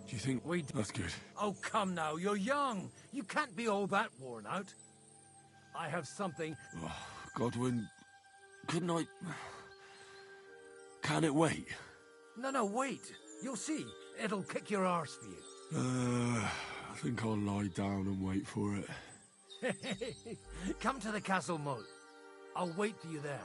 Do you think that's good? Oh, come now, you're young. You can't be all that worn out. I have something... Oh, Godwin, couldn't I... Can it wait? No, wait. You'll see. It'll kick your arse for you. I think I'll lie down and wait for it. Come to the castle moat. I'll wait for you there.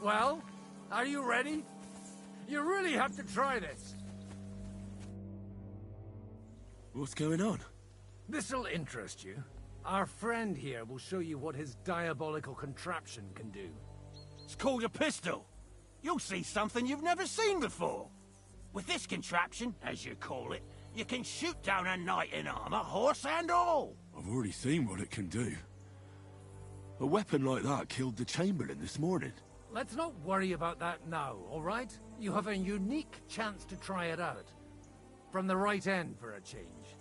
Well, are you ready? You really have to try this. What's going on? This'll interest you. Our friend here will show you what his diabolical contraption can do. It's called a pistol. You'll see something you've never seen before. With this contraption, as you call it, you can shoot down a knight in armor, horse and all. I've already seen what it can do. A weapon like that killed the Chamberlain this morning. Let's not worry about that now, all right? You have a unique chance to try it out. From the right end for a change.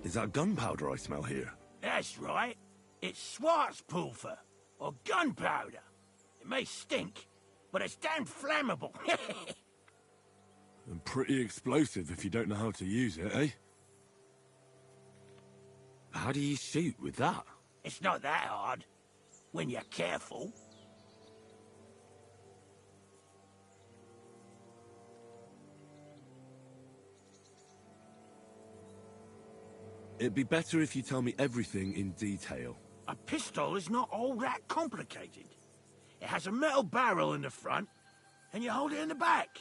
Is that gunpowder I smell here? That's right. It's Schwarzpulver, or gunpowder. It may stink, but it's damn flammable. And pretty explosive if you don't know how to use it, eh? How do you shoot with that? It's not that hard, when you're careful. It'd be better if you tell me everything in detail. A pistol is not all that complicated. It has a metal barrel in the front, and you hold it in the back.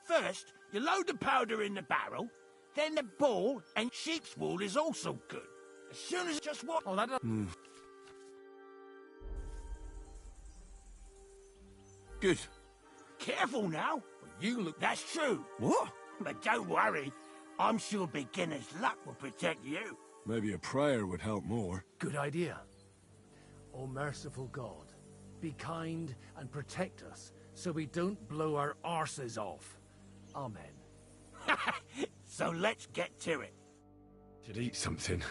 First, you load the powder in the barrel, then the ball, and sheep's wool is also good. As soon as just what... Oh, that... Good. Careful now. You look... That's true. What? But don't worry. I'm sure beginner's luck will protect you. Maybe a prayer would help more. Good idea. O merciful God, be kind and protect us so we don't blow our arses off. Amen. So let's get to it. Should eat something.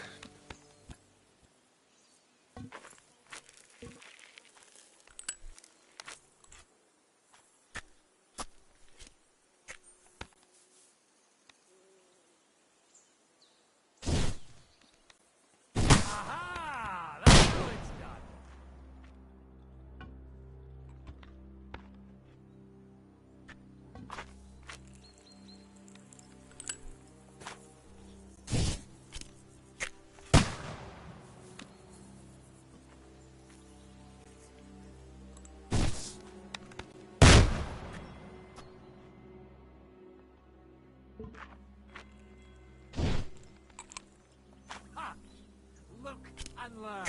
Aha! That's how it's done. Ha! Look and learn.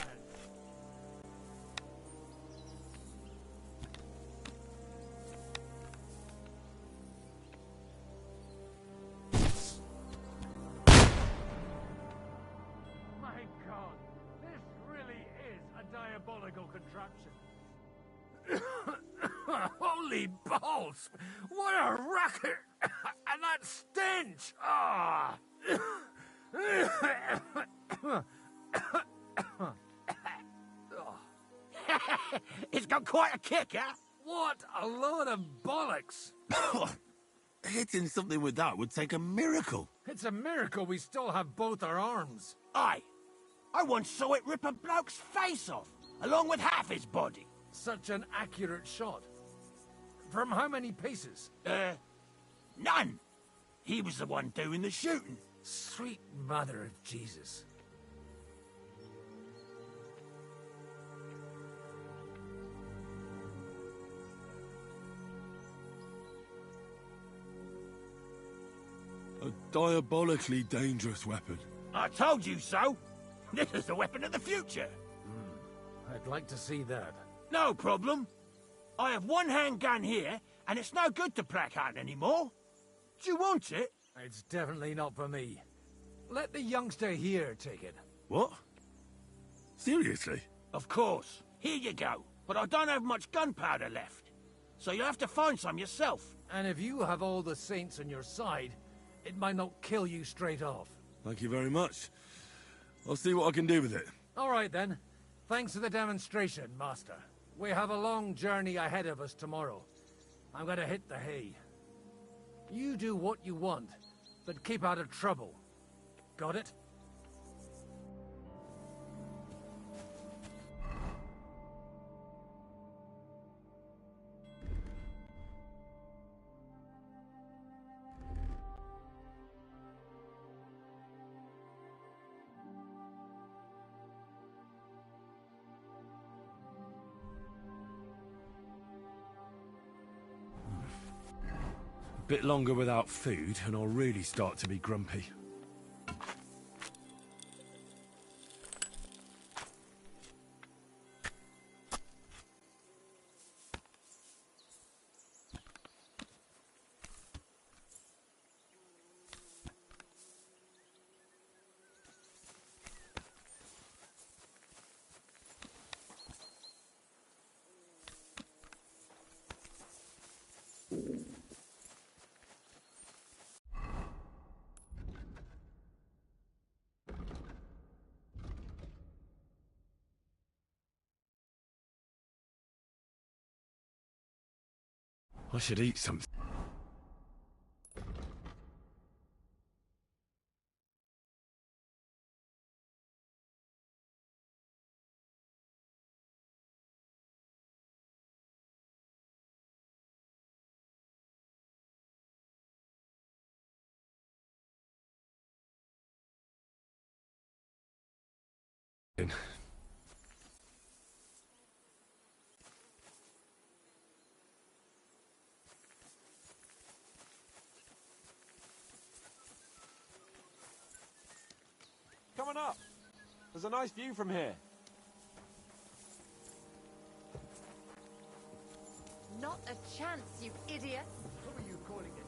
My God, this really is a diabolical contraption. Holy balls! What a racket! And that stench! Ah! It's got quite a kick, huh? What a load of bollocks! Hitting something with that would take a miracle. It's a miracle we still have both our arms. Aye. I once saw it rip a bloke's face off, along with half his body. Such an accurate shot. From how many paces? None. He was the one doing the shooting. Sweet mother of Jesus. A diabolically dangerous weapon. I told you so. This is the weapon of the future. I'd like to see that. No problem. I have one handgun here, and it's no good to placard anymore. Do you want it? It's definitely not for me. Let the youngster here take it. What? Seriously? Of course. Here you go. But I don't have much gunpowder left. So you have to find some yourself. And if you have all the saints on your side, it might not kill you straight off. Thank you very much. I'll see what I can do with it. All right, then. Thanks for the demonstration, Master. We have a long journey ahead of us tomorrow. I'm gonna hit the hay. You do what you want, but keep out of trouble. Got it? Bit longer without food, and I'll really start to be grumpy. I should eat something. Come on up. There's a nice view from here. Not a chance, you idiot! What were you calling it?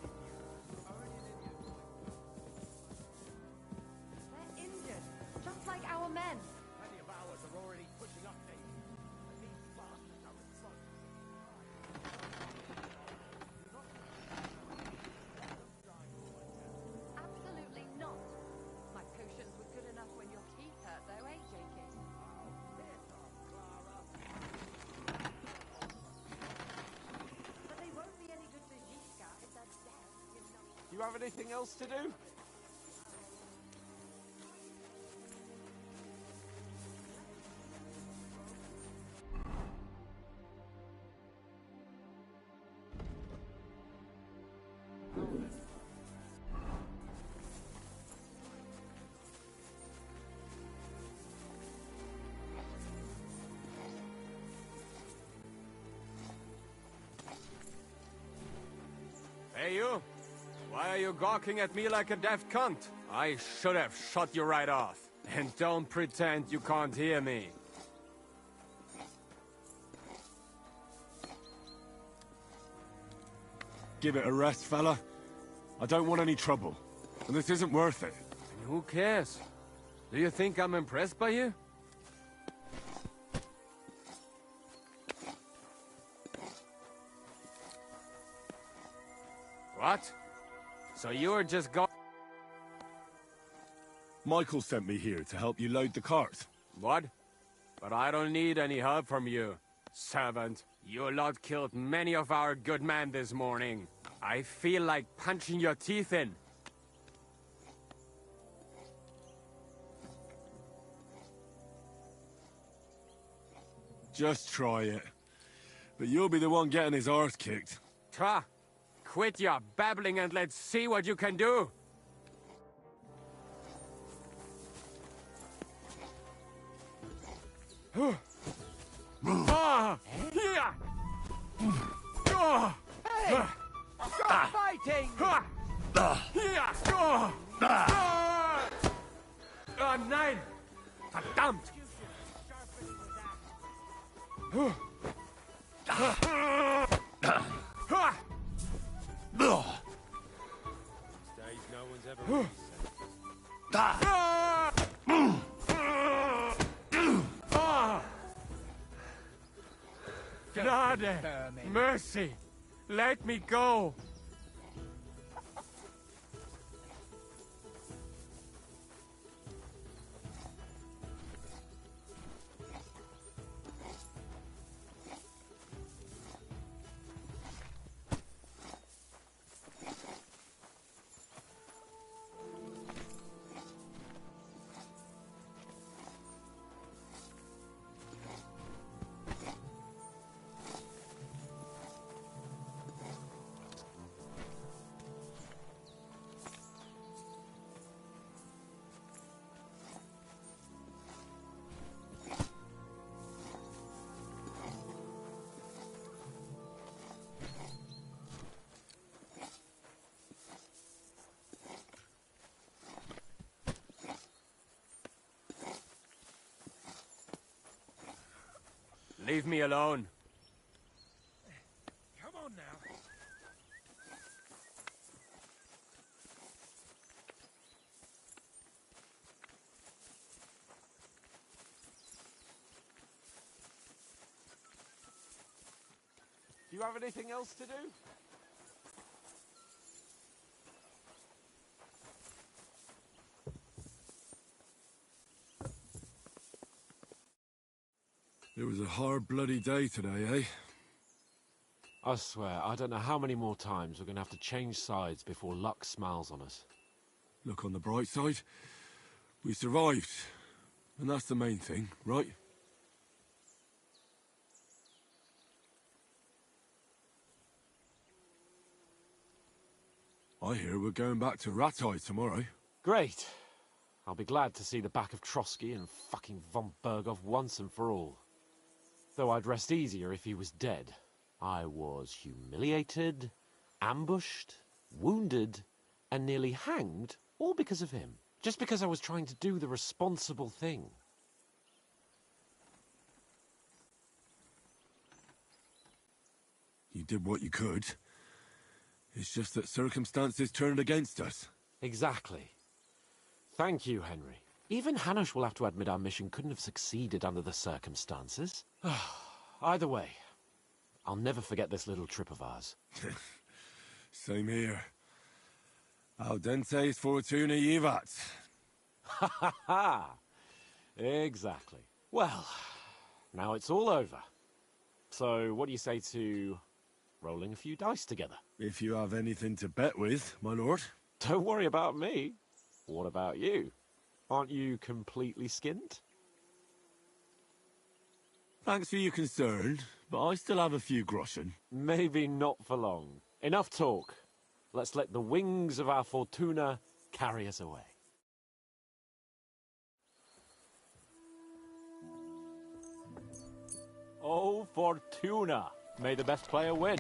They're injured, just like our men. Many of ours are already pushing up, Navy. And these bastards are responsible. Absolutely not. My potions were good enough when your teeth hurt, though, eh, Jakey? But they won't be any good to Zizka if they're dead, you know. Do you have anything else to do? Hey, you! Why are you gawking at me like a daft cunt? I should have shot you right off. And don't pretend you can't hear me. Give it a rest, fella. I don't want any trouble. And this isn't worth it. And who cares? Do you think I'm impressed by you? What? So you were just go- Michael sent me here to help you load the cart. What? But I don't need any help from you. Servant, you lot killed many of our good men this morning. I feel like punching your teeth in. Just try it. But you'll be the one getting his arse kicked. Tra, quit your babbling and let's see what you can do. Hey! Stop fighting! Oh nein! Verdammt! Days no one's ever Gnade! Mercy! Let me go! Leave me alone. Come on now. Do you have anything else to do? It was a hard bloody day today, eh? I swear, I don't know how many more times we're going to have to change sides before luck smiles on us. Look on the bright side. We survived. And that's the main thing, right? I hear we're going back to Rattay tomorrow. Great. I'll be glad to see the back of Trotsky and fucking von Berghoff once and for all. Though I'd rest easier if he was dead. I was humiliated, ambushed, wounded, and nearly hanged, all because of him. Just because I was trying to do the responsible thing. You did what you could. It's just that circumstances turned against us. Exactly. Thank you, Henry. Even Hanush will have to admit our mission couldn't have succeeded under the circumstances. Either way, I'll never forget this little trip of ours. Same here. Al dentes fortuna jivat. Ha ha ha! Exactly. Well, now it's all over. So, what do you say to rolling a few dice together? If you have anything to bet with, my lord. Don't worry about me. What about you? Aren't you completely skinned? Thanks for your concern, but I still have a few groschen. Maybe not for long. Enough talk. Let's let the wings of our Fortuna carry us away. Oh, Fortuna! May the best player win.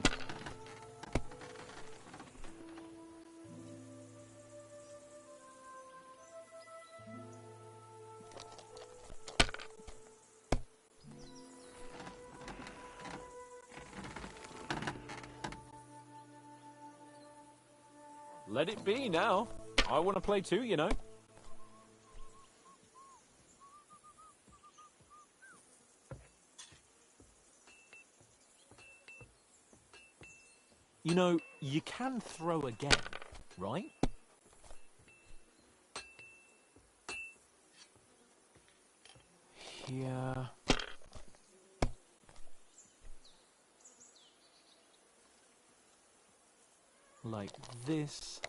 Let it be now. I want to play too, you know. You know, you can throw again, right? Here. Like this.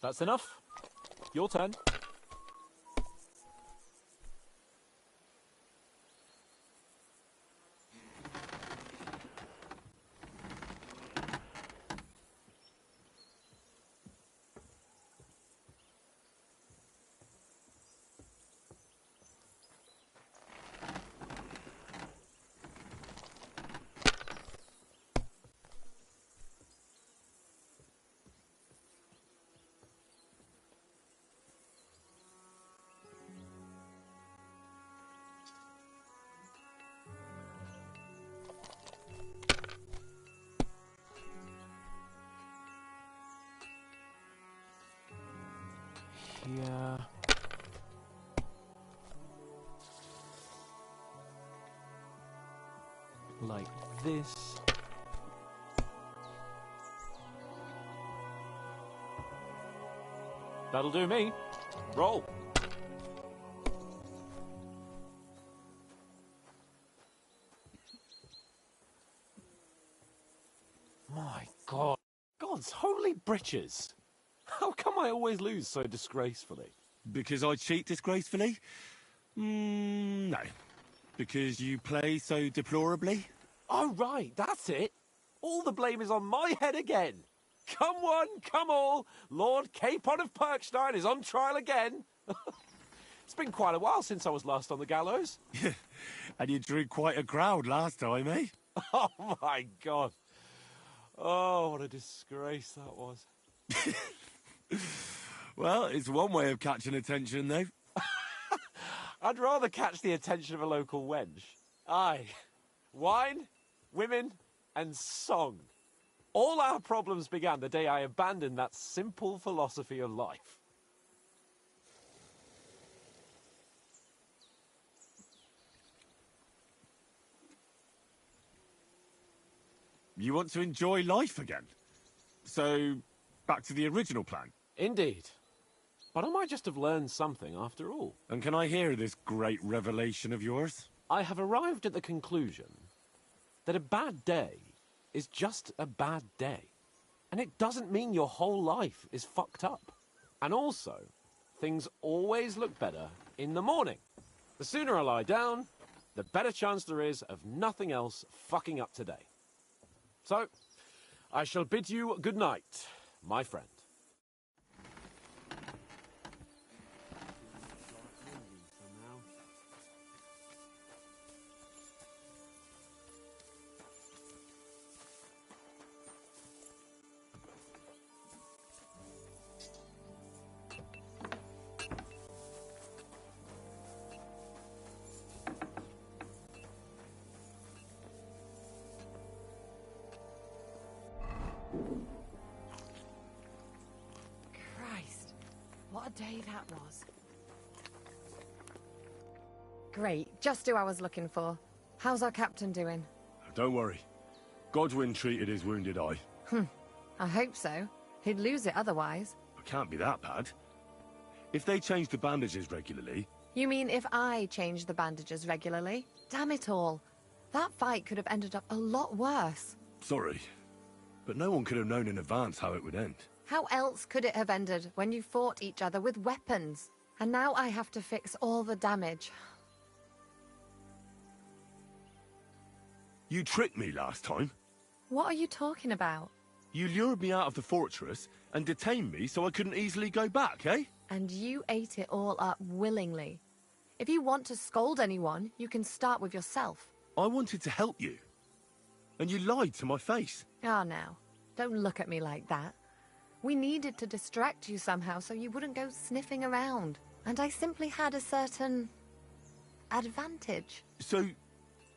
That's enough. Your turn. Here. Like this. That'll do me. Roll. My God. God's holy britches. How come I always lose so disgracefully? Because I cheat disgracefully? No. Because you play so deplorably? Oh, right, that's it. All the blame is on my head again. Come one, come all. Lord Capon of Perkstein is on trial again. It's been quite a while since I was last on the gallows. And you drew quite a crowd last time, eh? Oh, my God. Oh, what a disgrace that was. Well, it's one way of catching attention, though. I'd rather catch the attention of a local wench. Aye. Wine, women, and song. All our problems began the day I abandoned that simple philosophy of life. You want to enjoy life again? So, back to the original plan. Indeed. But I might just have learned something after all. And can I hear this great revelation of yours? I have arrived at the conclusion that a bad day is just a bad day. And it doesn't mean your whole life is fucked up. And also, things always look better in the morning. The sooner I lie down, the better chance there is of nothing else fucking up today. So, I shall bid you good night, my friend. Christ, what a day that was. Great, just who I was looking for. How's our captain doing? Don't worry. Godwin treated his wounded eye. I hope so. He'd lose it otherwise. It can't be that bad. If they change the bandages regularly... You mean if I change the bandages regularly? Damn it all. That fight could have ended up a lot worse. Sorry, but no one could have known in advance how it would end. How else could it have ended when you fought each other with weapons? And now I have to fix all the damage. You tricked me last time. What are you talking about? You lured me out of the fortress and detained me so I couldn't easily go back, eh? And you ate it all up willingly. If you want to scold anyone, you can start with yourself. I wanted to help you. And you lied to my face. Ah, now. Don't look at me like that. We needed to distract you somehow so you wouldn't go sniffing around. And I simply had a certain... advantage. So,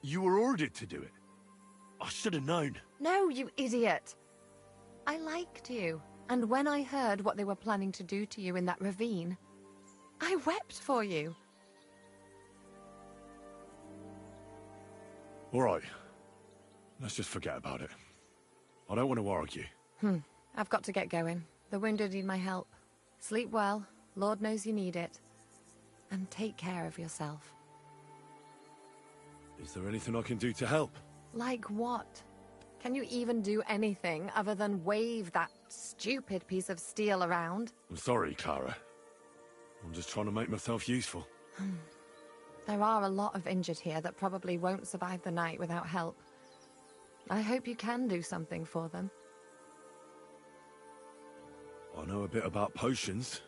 you were ordered to do it? I should have known. No, you idiot! I liked you. And when I heard what they were planning to do to you in that ravine, I wept for you. All right. Let's just forget about it. I don't want to argue. I've got to get going. The wounded need my help. Sleep well. Lord knows you need it. And take care of yourself. Is there anything I can do to help? Like what? Can you even do anything other than wave that stupid piece of steel around? I'm sorry, Clara. I'm just trying to make myself useful. There are a lot of injured here that probably won't survive the night without help. I hope you can do something for them. I know a bit about potions,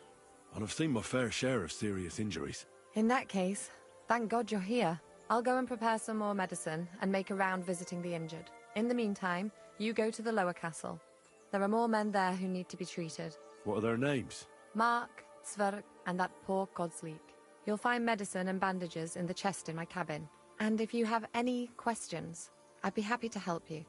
and I've seen my fair share of serious injuries. In that case, thank God you're here. I'll go and prepare some more medicine and make a round visiting the injured. In the meantime, you go to the lower castle. There are more men there who need to be treated. What are their names? Mark, Sverk, and that poor Godsleek. You'll find medicine and bandages in the chest in my cabin. And if you have any questions, I'd be happy to help you.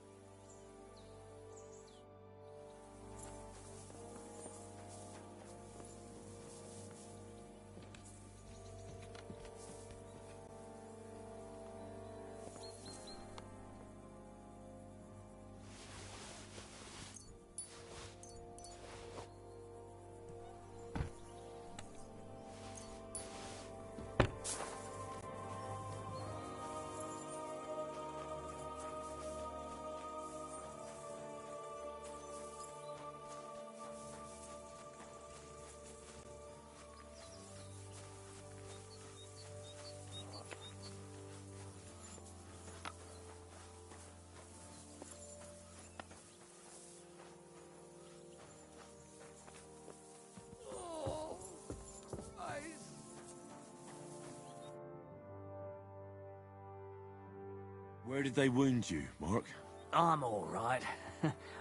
Where did they wound you, Mark? I'm all right.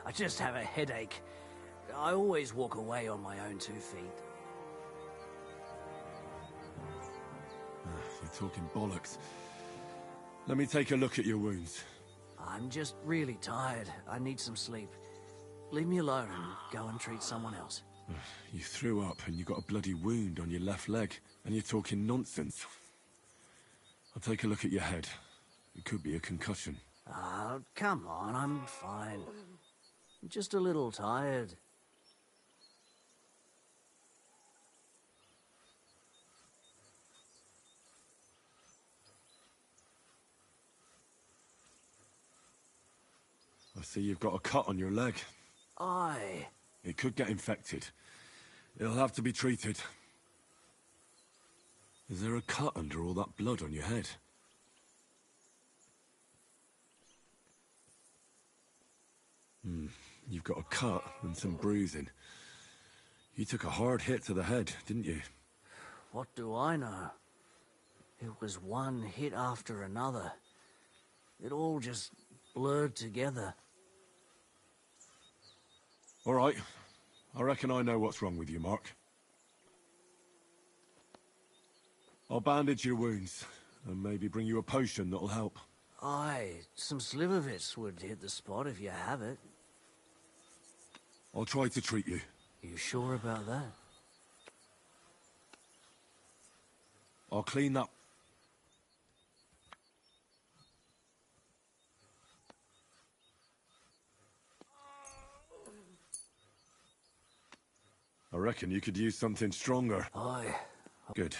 I just have a headache. I always walk away on my own 2 feet. You're talking bollocks. Let me take a look at your wounds. I'm just really tired. I need some sleep. Leave me alone and go and treat someone else. You threw up and you got a bloody wound on your left leg, and you're talking nonsense. I'll take a look at your head. It could be a concussion. Oh, come on, I'm fine. I'm just a little tired. I see you've got a cut on your leg. Aye. It could get infected. It'll have to be treated. Is there a cut under all that blood on your head? You've got a cut and some bruising. You took a hard hit to the head, didn't you? What do I know? It was one hit after another. It all just blurred together. All right. I reckon I know what's wrong with you, Mark. I'll bandage your wounds and maybe bring you a potion that'll help. Aye, some slivovitz would hit the spot if you have it. I'll try to treat you. You sure about that? I'll clean that. I reckon you could use something stronger. Aye. Good.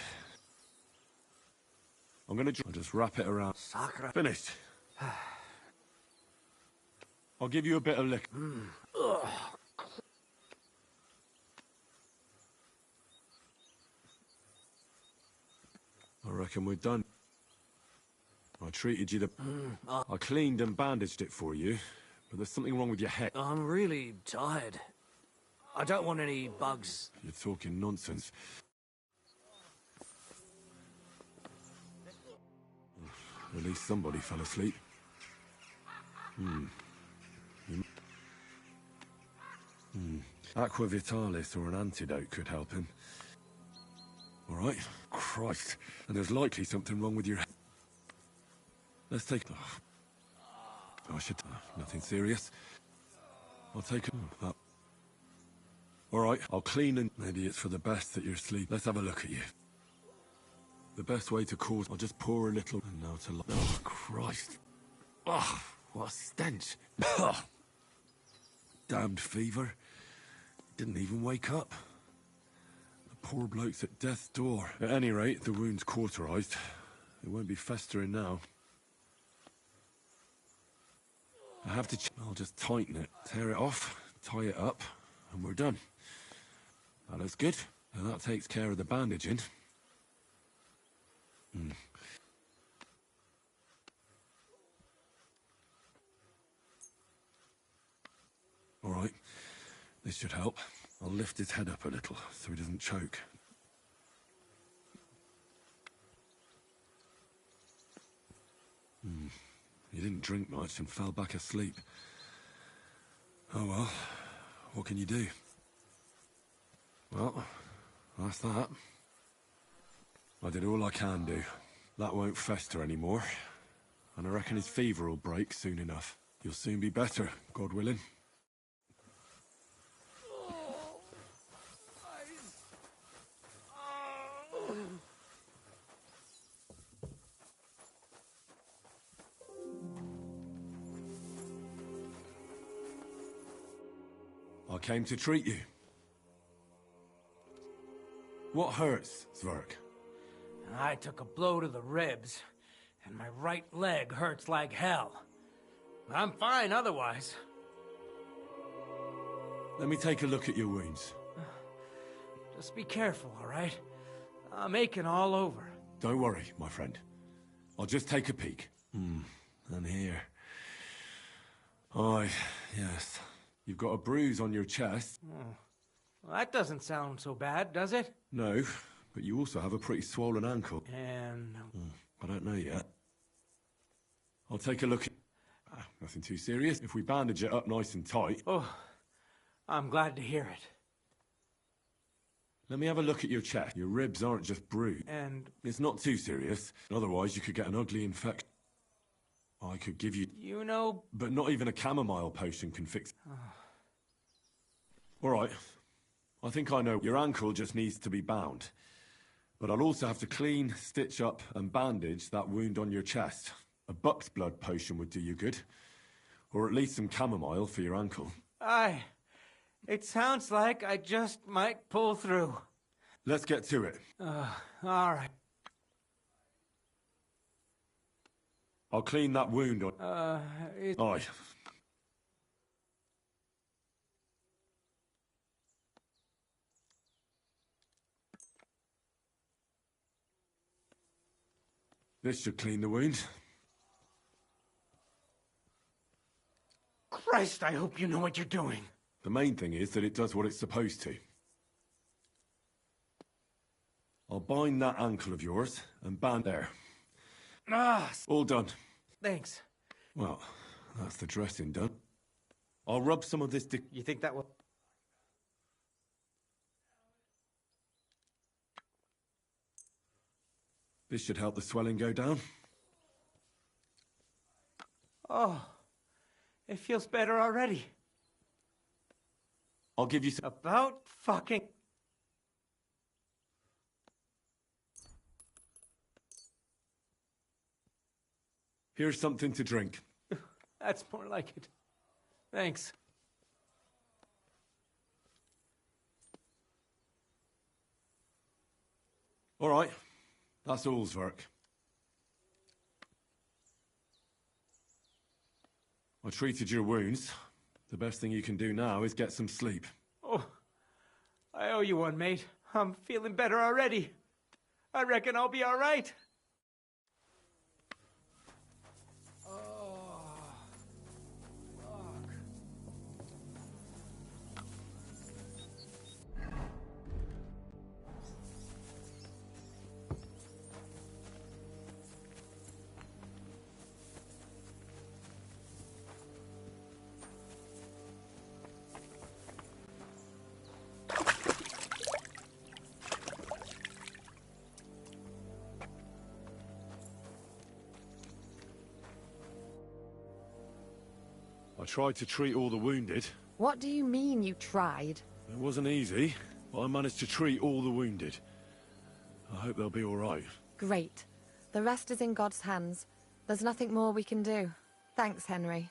I'll just wrap it around. Sacre. Finished. I'll give you a bit of lick. I reckon we're done. I treated you I cleaned and bandaged it for you, but there's something wrong with your head. I'm really tired. I don't want any bugs. You're talking nonsense. At least somebody fell asleep. Aqua Vitalis or an antidote could help him. All right. Christ. And there's likely something wrong with your head. Let's take... I should... nothing serious. I'll take it. All right, I'll clean and... Maybe it's for the best that you're asleep. Let's have a look at you. The best way to cause... I'll just pour a little... And now to... Oh, Christ. Oh, what a stench. Damned fever. Didn't even wake up. The poor bloke's at death's door. At any rate, the wound's cauterized. It won't be festering now. I have to... I'll just tighten it, tear it off, tie it up, and we're done. That looks good. And that takes care of the bandaging. All right, this should help. I'll lift his head up a little so he doesn't choke. He didn't drink much and fell back asleep. Oh well, what can you do? Well, that's that. I did all I can do. That won't fester anymore. And I reckon his fever will break soon enough. You'll soon be better, God willing. I came to treat you. What hurts, Zwerg? I took a blow to the ribs, and my right leg hurts like hell. I'm fine otherwise. Let me take a look at your wounds. Just be careful, all right? I'm aching all over. Don't worry, my friend. I'll just take a peek. And here. Aye, yes. You've got a bruise on your chest. Well, that doesn't sound so bad, does it? No, but you also have a pretty swollen ankle. And... I don't know yet. I'll take a look. Nothing too serious. If we bandage it up nice and tight... Oh, I'm glad to hear it. Let me have a look at your chest. Your ribs aren't just bruised. And... It's not too serious. Otherwise, you could get an ugly infection. I could give you... You know... But not even a chamomile potion can fix... All right. I think I know. Your ankle just needs to be bound. But I'll also have to clean, stitch up, and bandage that wound on your chest. A buck's blood potion would do you good. Or at least some chamomile for your ankle. Aye. It sounds like I just might pull through. Let's get to it. All right. I'll clean that wound on... Aye. This should clean the wound. Christ, I hope you know what you're doing. The main thing is that it does what it's supposed to. I'll bind that ankle of yours and band there. All done. Thanks. Well, that's the dressing done. I'll rub some of this... You think that will... This should help the swelling go down. Oh, it feels better already. I'll give you some... About fucking... Here's something to drink. That's more like it. Thanks. All right. That's all's work. I treated your wounds. The best thing you can do now is get some sleep. Oh, I owe you one, mate. I'm feeling better already. I reckon I'll be all right. I tried to treat all the wounded. What do you mean you tried? It wasn't easy, but I managed to treat all the wounded. I hope they'll be all right. Great. The rest is in God's hands. There's nothing more we can do. Thanks, Henry.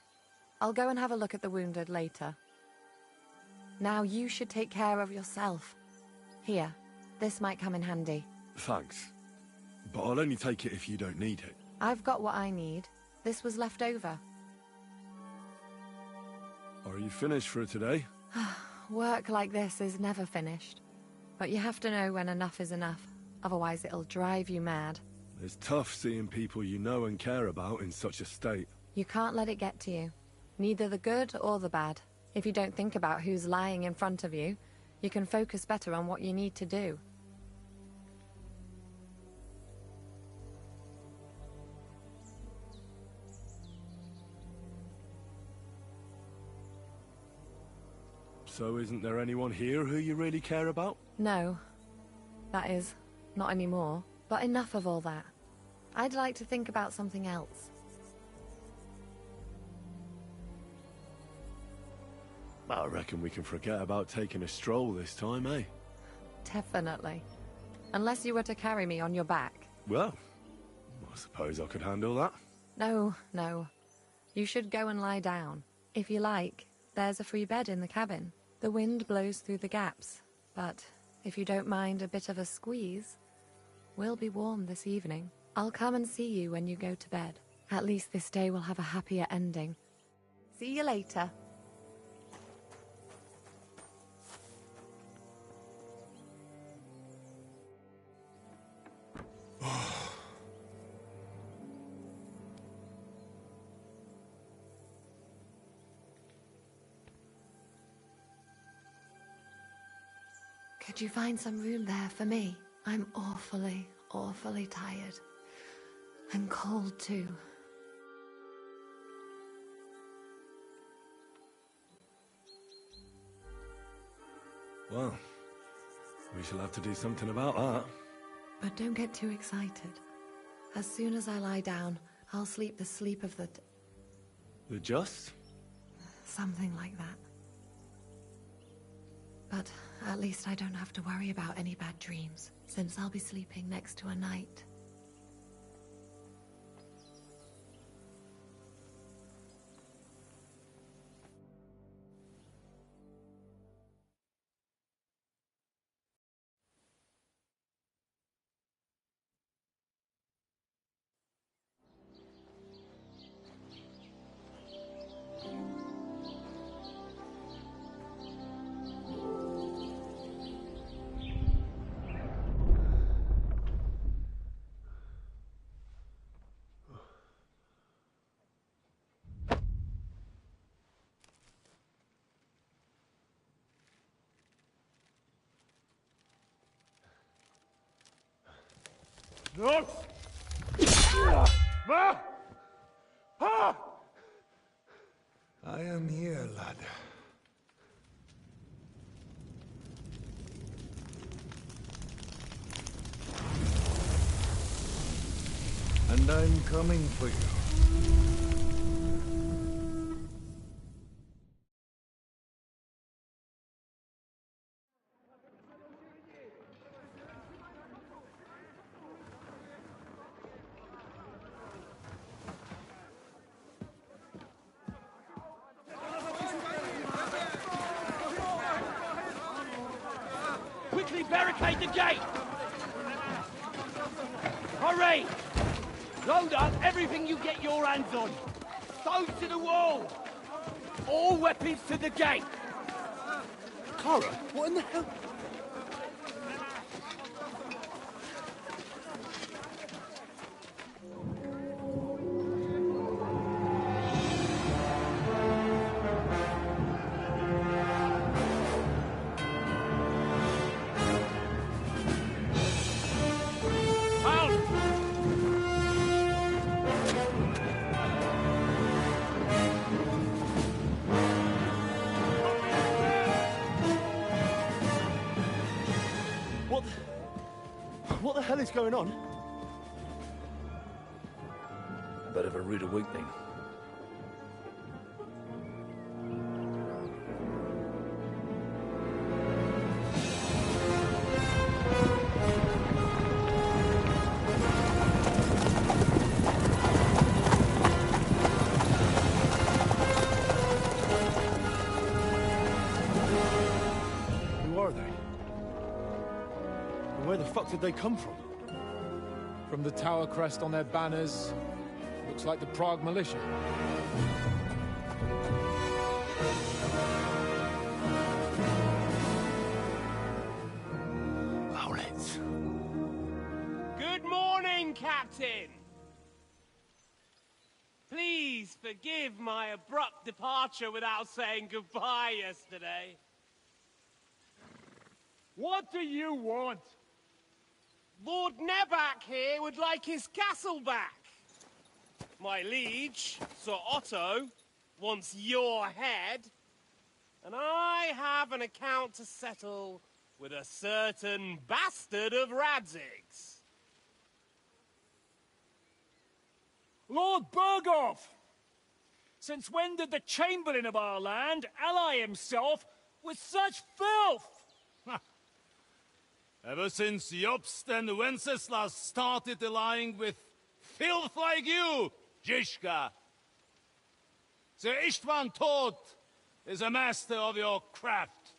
I'll go and have a look at the wounded later. Now you should take care of yourself. Here, this might come in handy. Thanks. But I'll only take it if you don't need it. I've got what I need. This was left over. Are you finished for today? Work like this is never finished. But you have to know when enough is enough. Otherwise it'll drive you mad. It's tough seeing people you know and care about in such a state. You can't let it get to you. Neither the good or the bad. If you don't think about who's lying in front of you, you can focus better on what you need to do. So isn't there anyone here who you really care about? No. That is, not anymore. But enough of all that. I'd like to think about something else. I reckon we can forget about taking a stroll this time, eh? Definitely. Unless you were to carry me on your back. Well, I suppose I could handle that. No, no. You should go and lie down. If you like, there's a free bed in the cabin. The wind blows through the gaps, but if you don't mind a bit of a squeeze, we'll be warm this evening. I'll come and see you when you go to bed. At least this day will have a happier ending. See you later. Could you find some room there for me? I'm awfully, awfully tired. I'm cold too. Well, we shall have to do something about that. But don't get too excited. As soon as I lie down, I'll sleep the sleep of the... The just? Something like that. But at least I don't have to worry about any bad dreams, since I'll be sleeping next to a knight. No! I am here, lad. And I'm coming for you. Quickly barricade the gate! Hurry! Load up everything you get your hands on. Stones to the wall! All weapons to the gate! Clara, what in the hell? What the hell is going on? A bit of a rude awakening. Who are they? And where the fuck did they come from? From the tower crest on their banners, looks like the Prague militia. Captain! Please forgive my abrupt departure without saying goodbye yesterday. What do you want? Lord Nebak here would like his castle back. My liege, Sir Otto, wants your head. And I have an account to settle with a certain bastard of Radzig's. Lord Berghoff! Since when did the Chamberlain of our land ally himself with such filth? Ever since Jobst and Wenceslas started allying with filth like you, Zizka. Sir Istvan Tod is a master of your craft.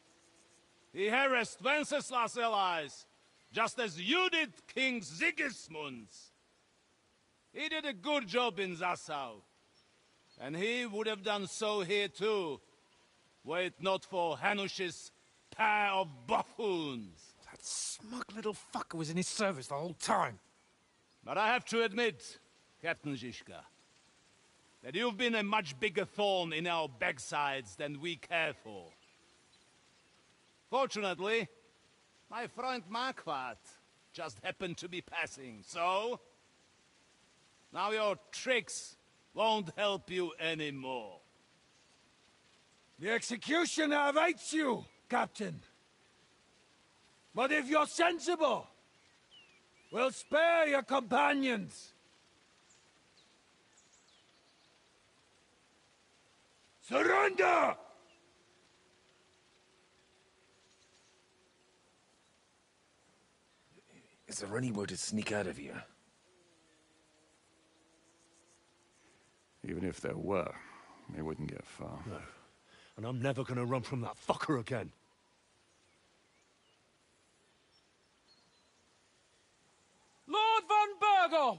He harassed Wenceslas' allies, just as you did King Sigismund's. He did a good job in Zassau, and he would have done so here too, were it not for Hanush's pair of buffoons. That smug little fucker was in his service the whole time. But I have to admit, Captain Zizka, that you've been a much bigger thorn in our backsides than we care for. Fortunately, my friend Marquardt just happened to be passing, so... now your tricks won't help you anymore. The executioner awaits you, Captain. But if you're sensible, we'll spare your companions. Surrender! Is there any way to sneak out of here? Even if there were, they wouldn't get far. No. And I'm never gonna run from that fucker again. Lord von Berghoff!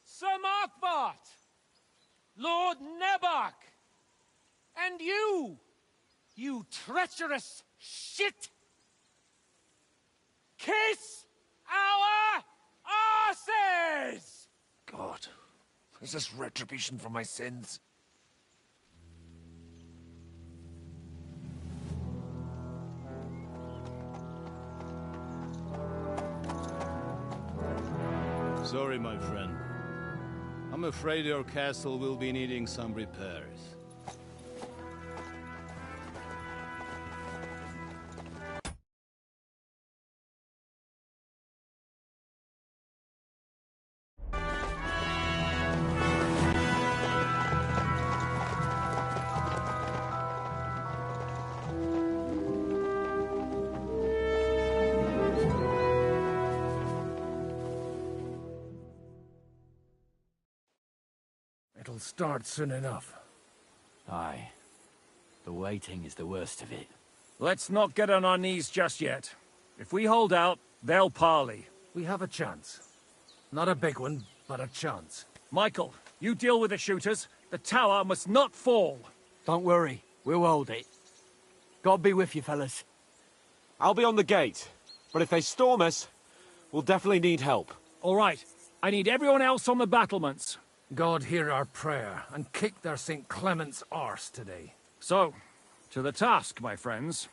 Sir Markwart! Lord Nebak! And you treacherous shit! Kiss our asses! God, is this retribution for my sins? Sorry, my friend. I'm afraid your castle will be needing some repairs. It'll start soon enough. Aye. The waiting is the worst of it. Let's not get on our knees just yet. If we hold out, they'll parley. We have a chance. Not a big one, but a chance. Michael, you deal with the shooters. The tower must not fall. Don't worry. We'll hold it. God be with you, fellas. I'll be on the gate. But if they storm us, we'll definitely need help. All right. I need everyone else on the battlements. God hear our prayer, and kick their St. Clement's arse today. So, to the task, my friends.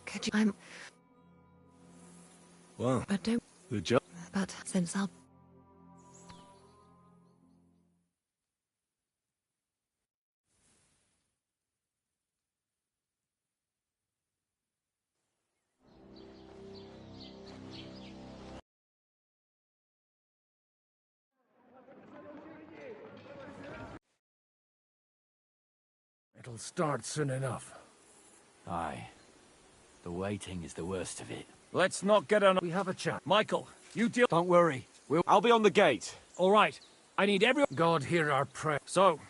Could you... I'm... Well, But don't... good job. But since I'll... It'll start soon enough. Aye. The waiting is the worst of it. Let's not get on... We have a chat. Michael, you deal... Don't worry. I'll be on the gate. All right. I need everyone... God hear our prayer. So...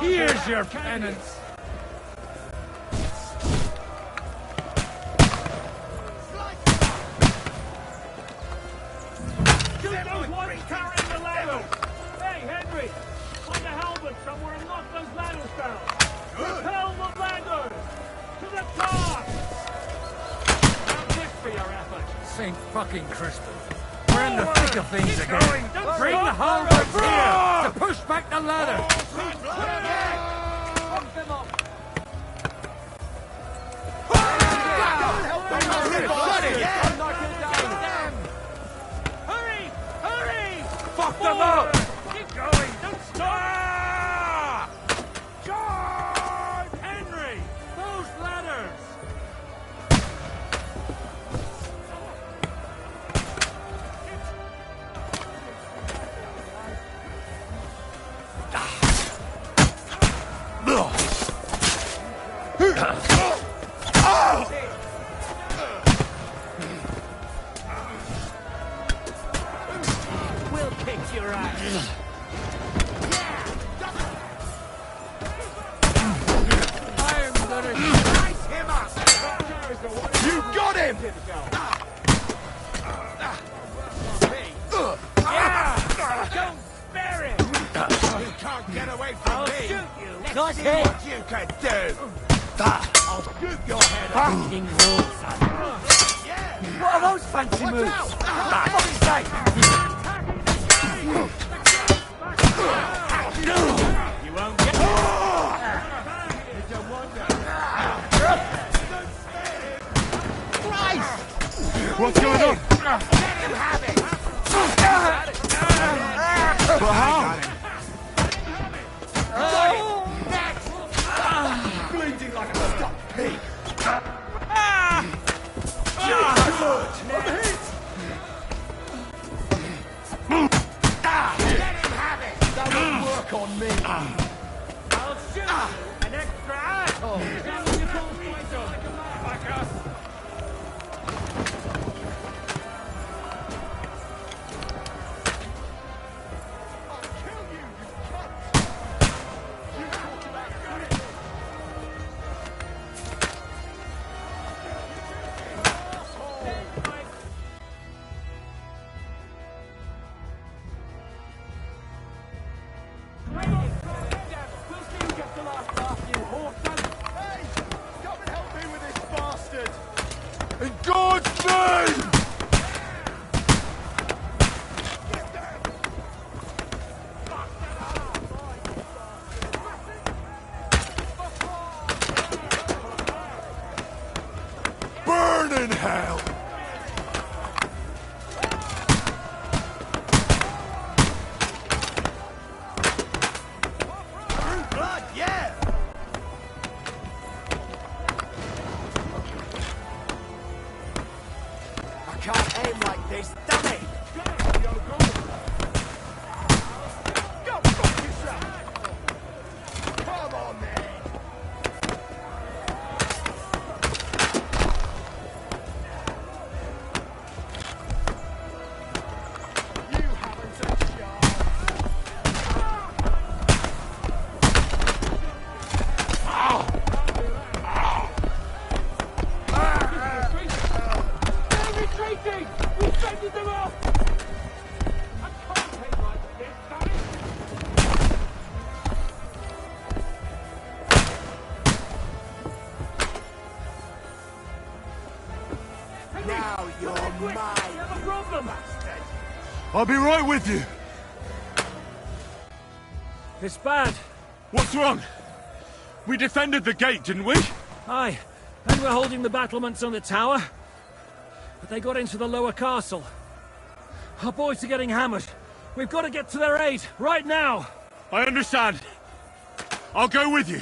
Here's your penance. Shoot those ones carrying the ladders! Hey, Henry! Find a halberd somewhere and knock those ladders down! Repel the ladders! To the top! How's this for your effort? St. fucking Crispin. We're in the thick of things again. Bring the halberds here to push back the ladder. Hurry! Hurry! Fuck them up! Keep going! Don't stop! Charge! Henry! Those ladders! We'll kick your ass! I'm gonna slice him up! You got him! Don't spare him! You can't get away from I'll me! shoot you! Let's see what you can do! I'll scoop your head off! Fucking rules, son. What are those fancy moves? Fuck's sake! You won't get What's going on? Let him have it! But how? Bleeding like a stuck pig! Let him have it! That won't work on me! I'll shoot you! An extra asshole! You call fighter! Back us! In God's name! Burn in hell! Blood, yeah! I can't aim like this, damn it! Go fuck yourself! Come on, then! You haven't a chance! Now you're mine. You have a problem? I'll be right with you. It's bad. What's wrong? We defended the gate, didn't we? Aye, and we're holding the battlements on the tower. But they got into the lower castle. Our boys are getting hammered. We've got to get to their aid, right now! I understand. I'll go with you.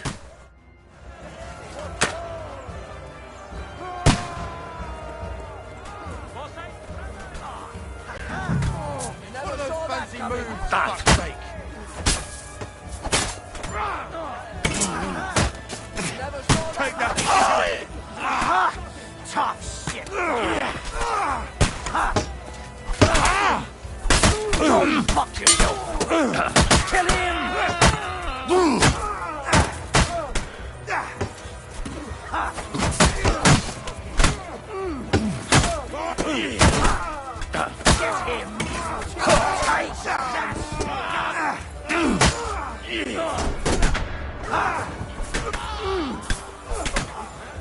What are those fancy moves? Fuck's sake. Take that. Tough shit. Oh, fuck yourself. Kill him! Get him! Take that!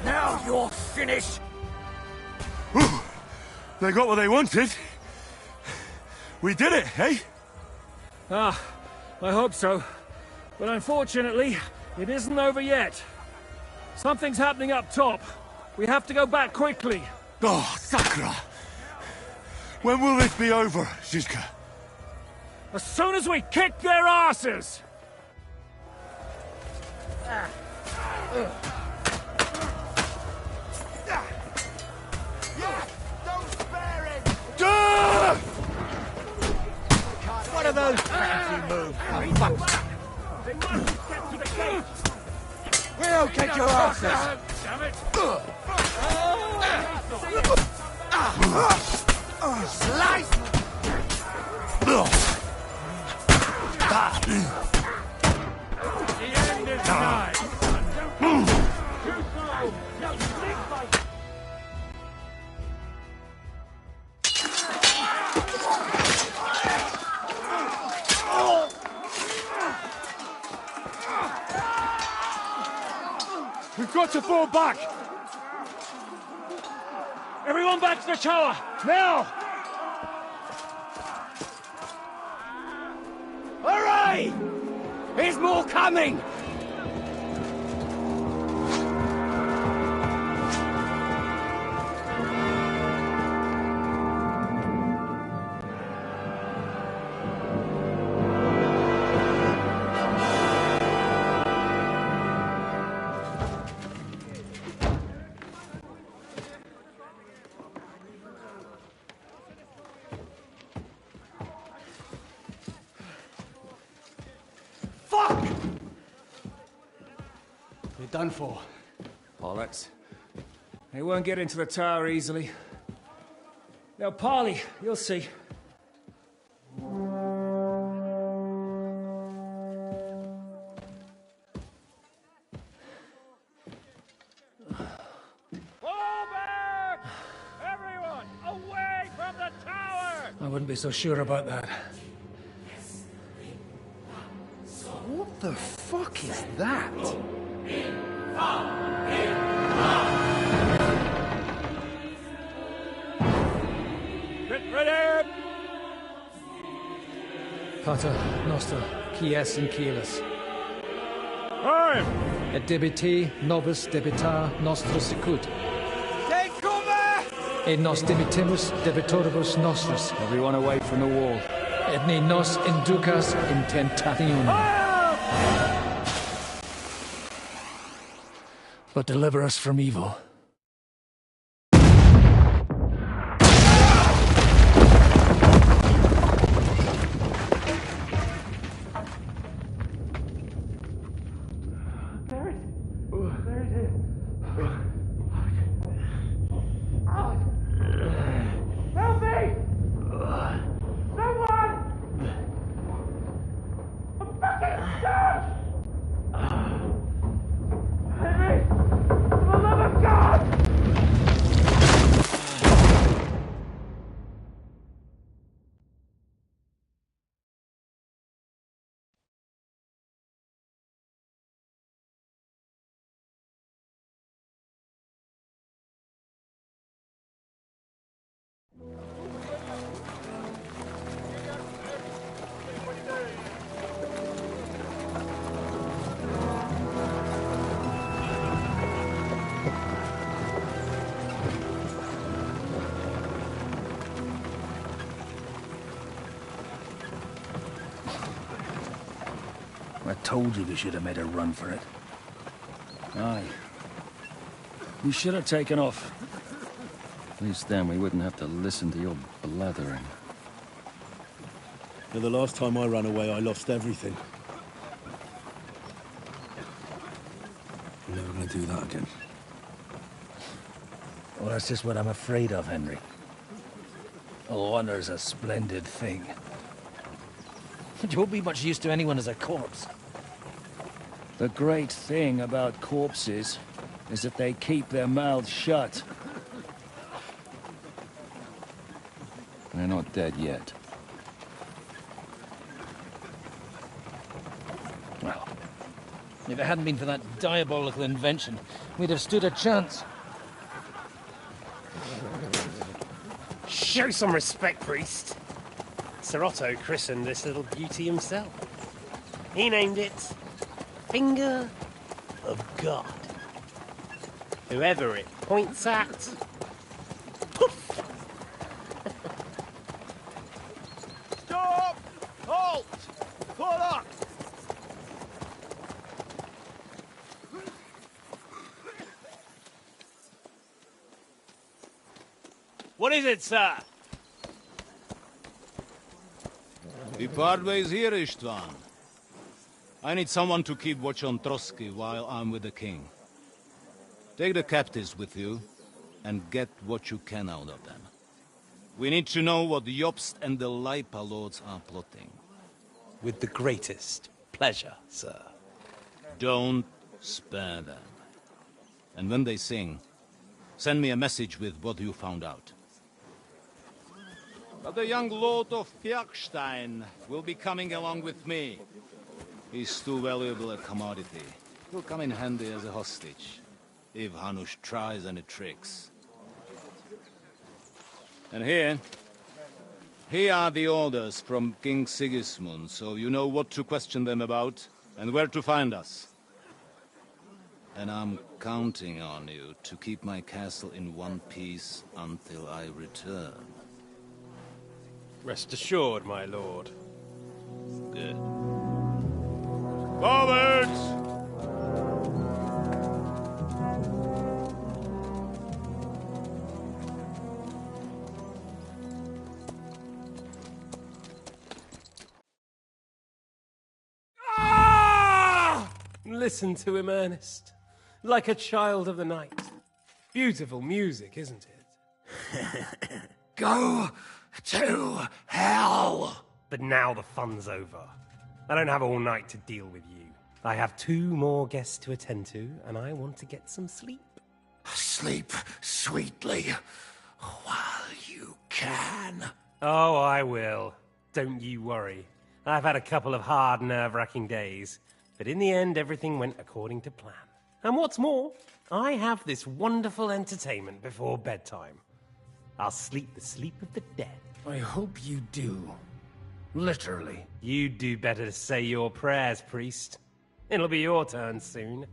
Now you're finished! They got what they wanted. We did it, eh? Ah, I hope so. But unfortunately, it isn't over yet. Something's happening up top. We have to go back quickly. Oh, Sakura! When will this be over, Zizka? As soon as we kick their asses! What are those fancy moves? They must get to the gate! We'll kick your asses! Damn it! Slice! The end is nigh! Too slow! Now stick by... We've got to fall back! Everyone back to the tower! Now! Hooray! There's more coming! You're done for. Bollocks. They won't get into the tower easily. They'll parley, you'll see. Fall back! Everyone, away from the tower! I wouldn't be so sure about that. What the fuck is that? Get ready! Pater, Noster, Quies and Quielis. Time! Et debiti nobis debitar nostros sicut. Take cover! Et nos debitemus debitoribus nostris. Everyone away from the wall. Et ne nos inducas in tentationem. But deliver us from evil. For the love of God! told you we should have made a run for it. Aye. We should have taken off. At least then we wouldn't have to listen to your blathering. The last time I ran away, I lost everything. I'm never gonna do that again. Well, that's just what I'm afraid of, Henry. Honor's a splendid thing. It won't be much use to anyone as a corpse. The great thing about corpses is that they keep their mouths shut. They're not dead yet. Well, if it hadn't been for that diabolical invention, we'd have stood a chance. Show some respect, priest. Sir Otto christened this little beauty himself. He named it Finger of God. Whoever it points at, poof! Stop! Halt! Pull up! What is it, sir? We part ways here, Istvan. I need someone to keep watch on Trotsky while I'm with the king. Take the captives with you, and get what you can out of them. We need to know what Jobst and the Leipa lords are plotting. With the greatest pleasure, sir. Don't spare them. And when they sing, send me a message with what you found out. But the young lord of Bjergstein will be coming along with me. He's too valuable a commodity. He'll come in handy as a hostage, if Hanush tries any tricks. And here are the orders from King Sigismund, so you know what to question them about, and where to find us. And I'm counting on you to keep my castle in one piece until I return. Rest assured, my lord. Good. Forwards! Listen to him, Ernest. Like a child of the night. Beautiful music, isn't it? Go to hell! But now the fun's over. I don't have all night to deal with you. I have 2 more guests to attend to, and I want to get some sleep. Sleep sweetly while you can. Oh, I will. Don't you worry. I've had a couple of hard, nerve-wracking days, but in the end, everything went according to plan. And what's more, I have this wonderful entertainment before bedtime. I'll sleep the sleep of the dead. I hope you do. Literally. You'd do better to say your prayers, priest. It'll be your turn soon.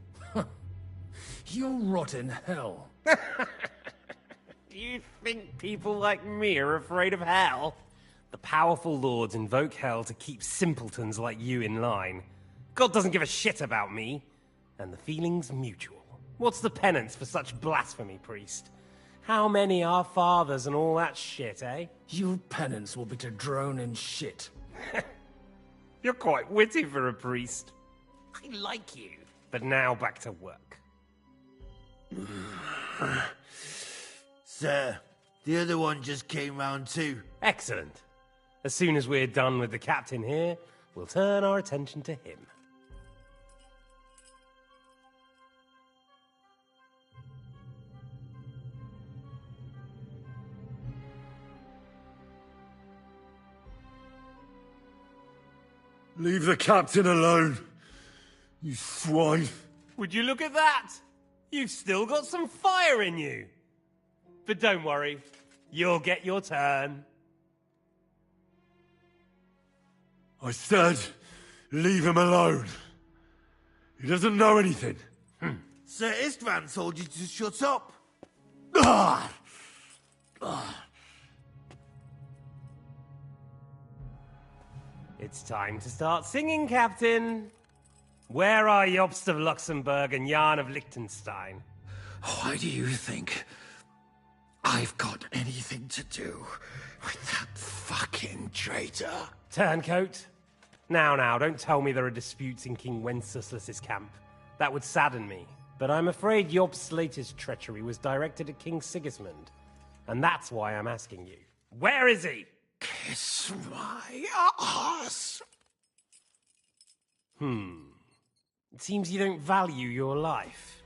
You'll rot in hell. Do you think people like me are afraid of hell? The powerful lords invoke hell to keep simpletons like you in line. God doesn't give a shit about me. And the feeling's mutual. What's the penance for such blasphemy, priest? How many are fathers and all that shit, eh? Your penance will be to drown in shit. You're quite witty for a priest. I like you. But now back to work. Sir, the other one just came round too. Excellent. As soon as we're done with the captain here, we'll turn our attention to him. Leave the captain alone, you swine. Would you look at that? You've still got some fire in you. But don't worry, you'll get your turn. I said, leave him alone. He doesn't know anything. Sir Istvan told you to shut up. It's time to start singing, Captain. Where are Jobst of Luxembourg and Jan of Liechtenstein? Why do you think I've got anything to do with that fucking traitor? Turncoat? Now, don't tell me there are disputes in King Wenceslas's camp. That would sadden me. But I'm afraid Jobst's latest treachery was directed at King Sigismund. And that's why I'm asking you. Where is he? Kiss my ass. It seems you don't value your life.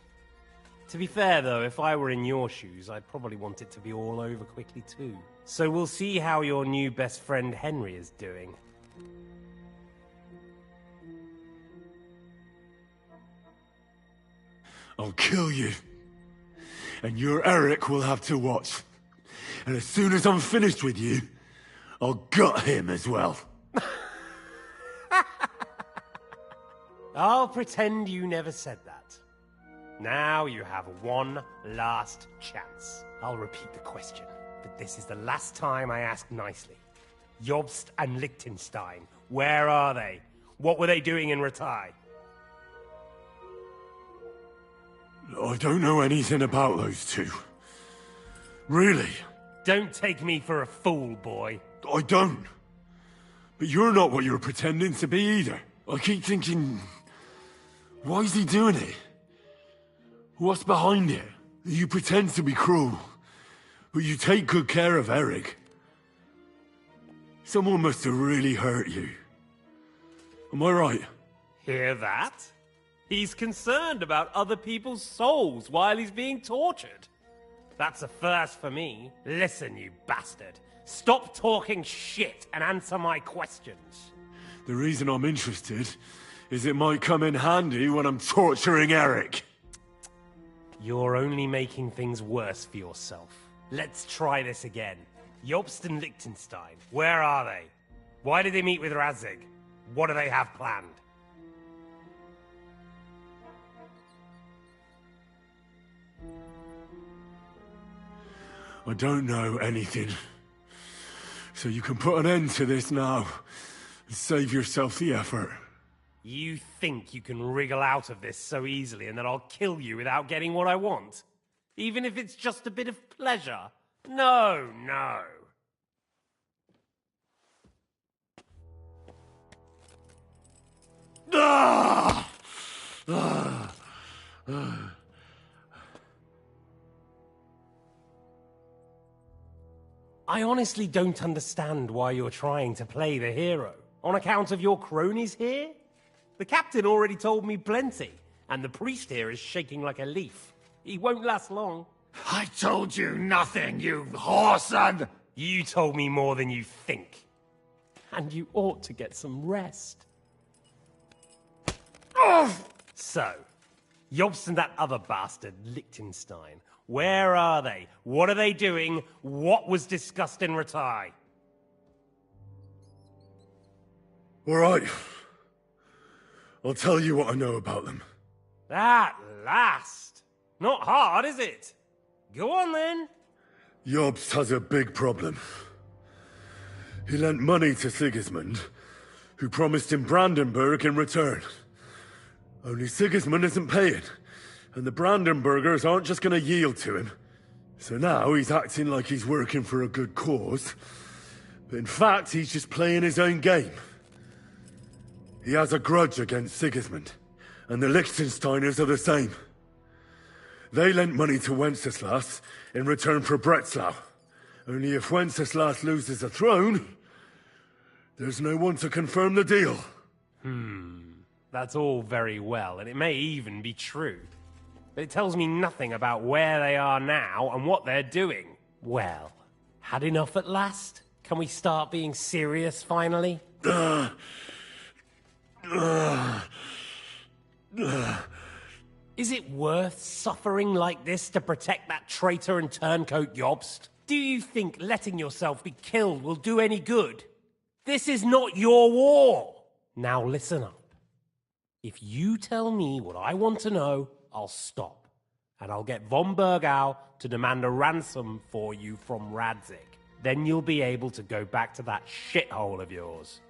To be fair, though, if I were in your shoes, I'd probably want it to be all over quickly, too. So we'll see how your new best friend Henry is doing. I'll kill you. And your Eric will have to watch. And as soon as I'm finished with you, I'll gut him as well. I'll pretend you never said that. Now you have one last chance. I'll repeat the question, but this is the last time I ask nicely. Jobst and Liechtenstein, where are they? What were they doing in Ratai? I don't know anything about those two. Really? Don't take me for a fool, boy. I don't. But you're not what you're pretending to be either. I keep thinking, why is he doing it? What's behind it? You pretend to be cruel, but you take good care of Eric. Someone must have really hurt you. Am I right? Hear that? He's concerned about other people's souls while he's being tortured. That's a first for me. Listen, you bastard. Stop talking shit and answer my questions. The reason I'm interested is it might come in handy when I'm torturing Eric. You're only making things worse for yourself. Let's try this again. Jobst and Liechtenstein, where are they? Why did they meet with Radzig? What do they have planned? I don't know anything. So you can put an end to this now and save yourself the effort. You think you can wriggle out of this so easily and that I'll kill you without getting what I want? Even if it's just a bit of pleasure? No. I honestly don't understand why you're trying to play the hero. On account of your cronies here? The captain already told me plenty, and the priest here is shaking like a leaf. He won't last long. I told you nothing, you whoreson! You told me more than you think. And you ought to get some rest. So, Jobst and that other bastard, Liechtenstein, where are they? What are they doing? What was discussed in Ratai? All right. I'll tell you what I know about them. At last! Not hard, is it? Go on, then. Jobst has a big problem. He lent money to Sigismund, who promised him Brandenburg in return. Only Sigismund isn't paying, and the Brandenburgers aren't just gonna yield to him. So now he's acting like he's working for a good cause, but in fact he's just playing his own game. He has a grudge against Sigismund, and the Liechtensteiners are the same. They lent money to Wenceslas in return for Breslau. Only if Wenceslas loses the throne, there's no one to confirm the deal. That's all very well, and it may even be true. But it tells me nothing about where they are now and what they're doing. Well, had enough at last? Can we start being serious finally? Is it worth suffering like this to protect that traitor and turncoat Jobst? Do you think letting yourself be killed will do any good? This is not your war! Now listen up. If you tell me what I want to know, I'll stop. And I'll get von Bergau to demand a ransom for you from Radzig. Then you'll be able to go back to that shithole of yours.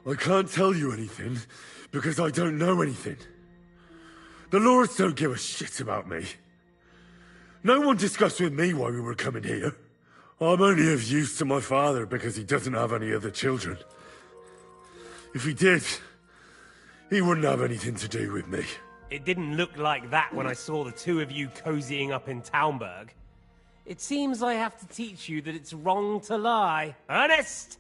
I can't tell you anything, because I don't know anything. The lords don't give a shit about me. No one discussed with me why we were coming here. I'm only of use to my father because he doesn't have any other children. If he did, he wouldn't have anything to do with me. It didn't look like that when I saw the two of you cozying up in Townburg. It seems I have to teach you that it's wrong to lie. Ernest!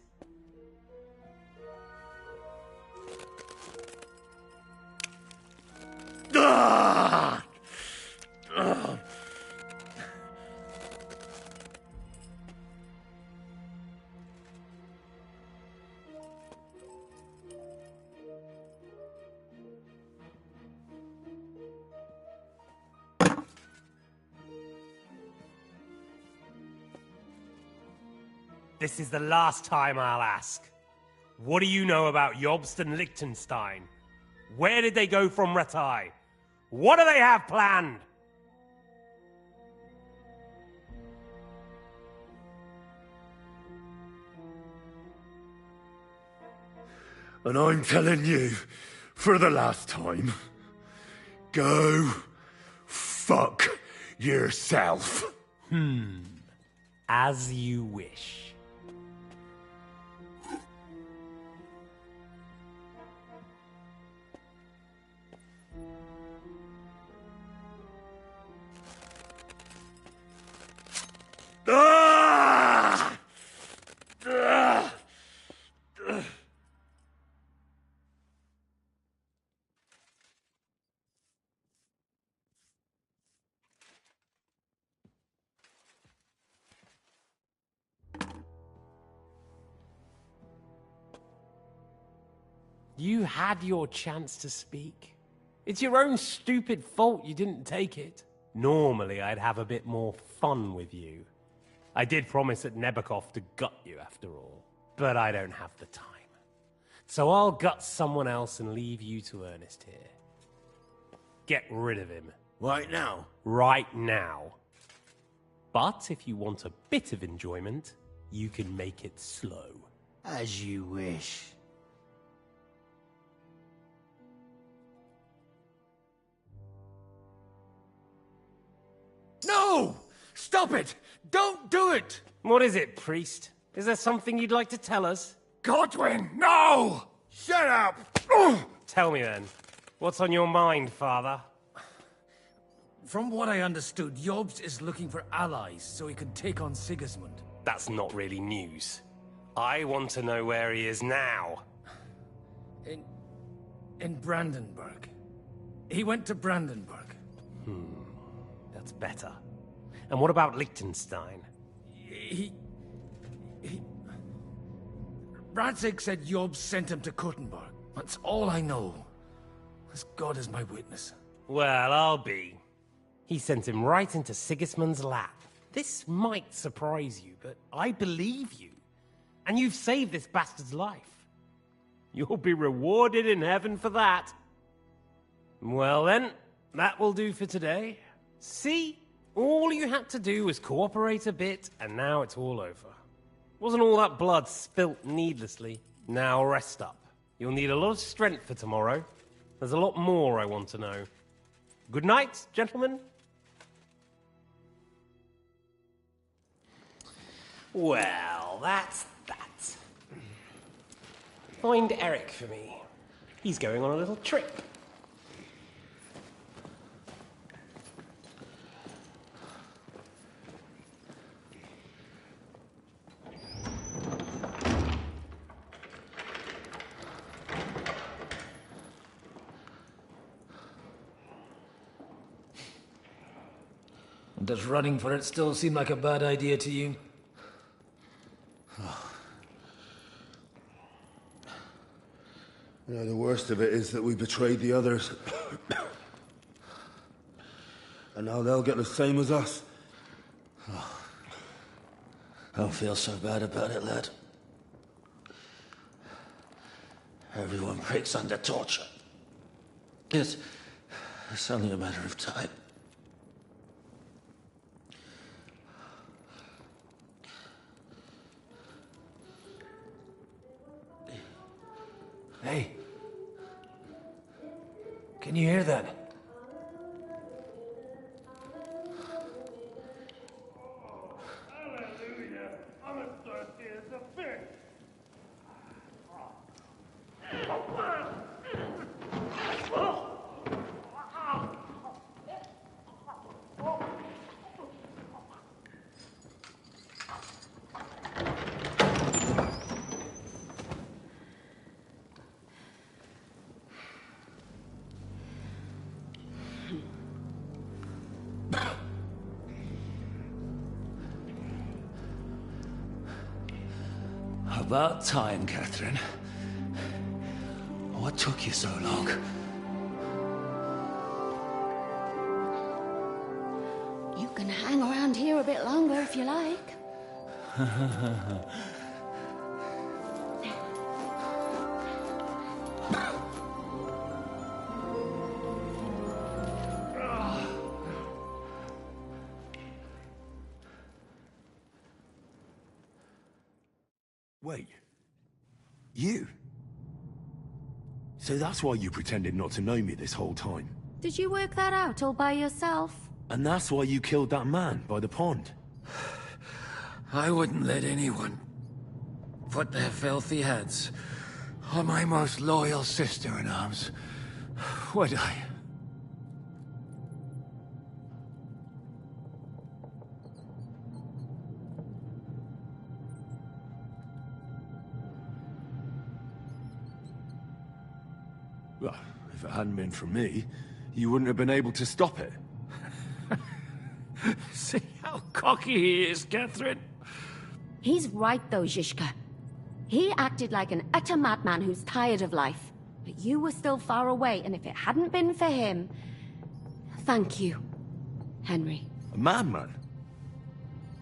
Ah! Ah! This is the last time I'll ask. What do you know about Jobst and Liechtenstein? Where did they go from Ratai? What do they have planned? And I'm telling you, for the last time, go fuck yourself. As you wish. Ah! Ah! You had your chance to speak. It's your own stupid fault you didn't take it. Normally, I'd have a bit more fun with you. I did promise at Nebakov to gut you after all, but I don't have the time. So I'll gut someone else and leave you to Ernest here. Get rid of him. Right now? Right now. But if you want a bit of enjoyment, you can make it slow. As you wish. No! Stop it! Don't do it! What is it, priest? Is there something you'd like to tell us? Godwin, no! Shut up! Tell me then. What's on your mind, father? From what I understood, Jobst is looking for allies so he can take on Sigismund. That's not really news. I want to know where he is now. In Brandenburg. He went to Brandenburg. That's better. And what about Liechtenstein? Radzig said Jobst sent him to Kuttenberg. That's all I know. As God is my witness. Well, I'll be. He sent him right into Sigismund's lap. This might surprise you, but I believe you. And you've saved this bastard's life. You'll be rewarded in heaven for that. Well then, that will do for today. See? All you had to do was cooperate a bit, and now it's all over. Wasn't all that blood spilt needlessly? Now rest up. You'll need a lot of strength for tomorrow. There's a lot more I want to know. Good night, gentlemen. Well, that's that. Find Eric for me. He's going on a little trip. Does running for it still seem like a bad idea to you? You know, the worst of it is that we betrayed the others. And now they'll get the same as us. Don't feel so bad about it, lad. Everyone breaks under torture. It's only a matter of time. Hey. Can you hear that? Hallelujah. I'm as thirsty as a fish. About time, Catherine. What took you so long? You can hang around here a bit longer if you like. Wait. You? So that's why you pretended not to know me this whole time? Did you work that out all by yourself? And that's why you killed that man by the pond? I wouldn't let anyone put their filthy hands on my most loyal sister-in-arms, would I? Well, if it hadn't been for me, you wouldn't have been able to stop it. See how cocky he is, Catherine? He's right though, Zhishka. He acted like an utter madman who's tired of life. But you were still far away, and if it hadn't been for him... Thank you, Henry. A madman?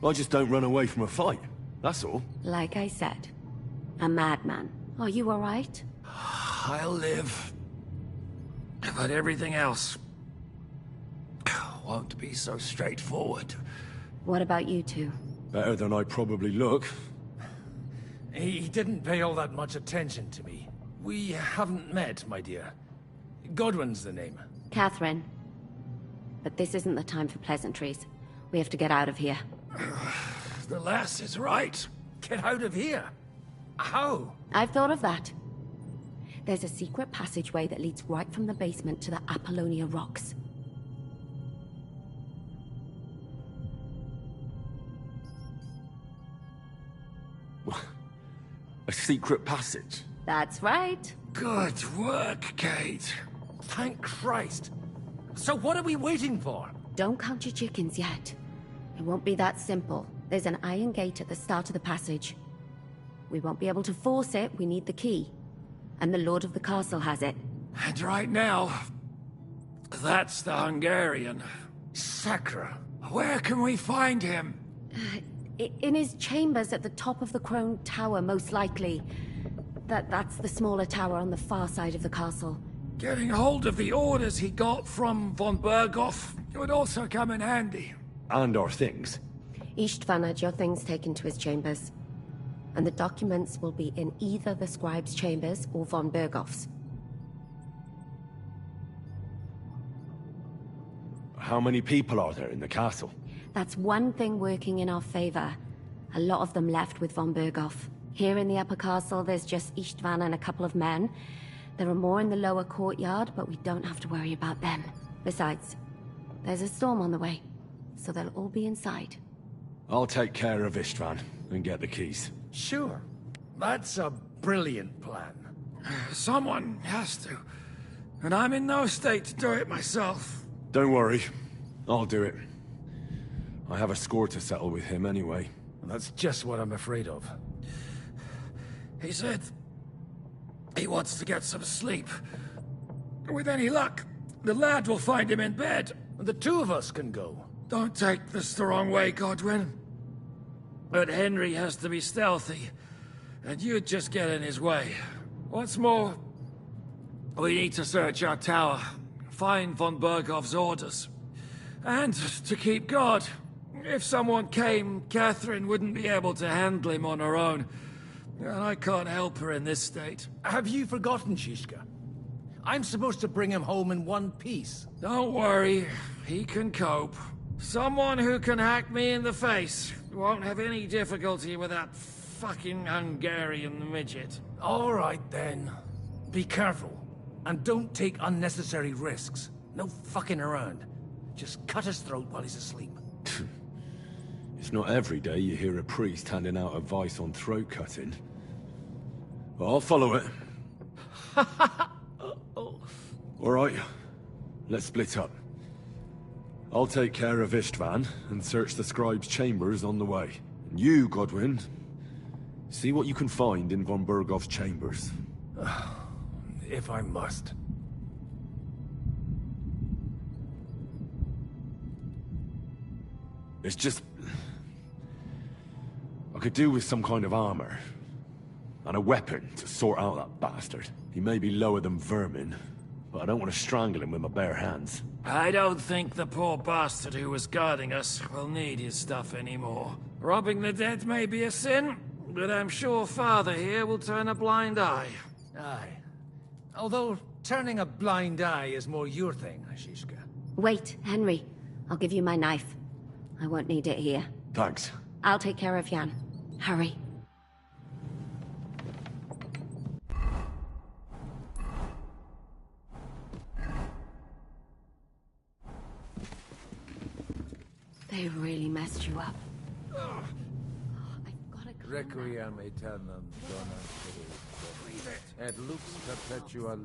I just don't run away from a fight, that's all. Like I said, a madman. Are you alright? I'll live. But everything else won't be so straightforward. What about you two? Better than I probably look. He didn't pay all that much attention to me. We haven't met, my dear. Godwin's the name. Catherine. But this isn't the time for pleasantries. We have to get out of here. The lass is right. Get out of here? How? I've thought of that. There's a secret passageway that leads right from the basement to the Apollonia Rocks. A secret passage? That's right. Good work, Kate. Thank Christ. So what are we waiting for? Don't count your chickens yet. It won't be that simple. There's an iron gate at the start of the passage. We won't be able to force it, we need the key. And the Lord of the Castle has it. And right now, that's the Hungarian. Sakra. Where can we find him? In his chambers at the top of the Crone Tower, most likely. That's the smaller tower on the far side of the castle. Getting hold of the orders he got from von Berghoff would also come in handy. And our things. Istvan had your things taken to his chambers. And the documents will be in either the scribe's chambers or von Berghoff's. How many people are there in the castle? That's one thing working in our favor. A lot of them left with von Berghoff. Here in the upper castle, there's just Istvan and a couple of men. There are more in the lower courtyard, but we don't have to worry about them. Besides, there's a storm on the way, so they'll all be inside. I'll take care of Istvan and get the keys. Sure. That's a brilliant plan. Someone has to. And I'm in no state to do it myself. Don't worry. I'll do it. I have a score to settle with him anyway. That's just what I'm afraid of. He said he wants to get some sleep. With any luck, the lad will find him in bed. The two of us can go. Don't take this the wrong way, Godwin. But Henry has to be stealthy, and you'd just get in his way. What's more, we need to search our tower, find von Berghoff's orders, and to keep guard. If someone came, Catherine wouldn't be able to handle him on her own. And I can't help her in this state. Have you forgotten, Shishka? I'm supposed to bring him home in one piece. Don't worry, he can cope. Someone who can hack me in the face won't have any difficulty with that fucking Hungarian midget. All right, then. Be careful. And don't take unnecessary risks. No fucking around. Just cut his throat while he's asleep. It's not every day you hear a priest handing out advice on throat cutting. But I'll follow it. All right, let's split up. I'll take care of Istvan and search the scribe's chambers on the way. And you, Godwin, see what you can find in von Bergoff's chambers. If I must. It's just... I could do with some kind of armor. And a weapon to sort out that bastard. He may be lower than vermin, but I don't want to strangle him with my bare hands. I don't think the poor bastard who was guarding us will need his stuff anymore. Robbing the dead may be a sin, but I'm sure Father here will turn a blind eye. Aye. Although, turning a blind eye is more your thing, Shishka. Wait, Henry. I'll give you my knife. I won't need it here. Thanks. I'll take care of Jan. Hurry. They really messed you up. Requiem aeternam dona Christ, et lux perpetua...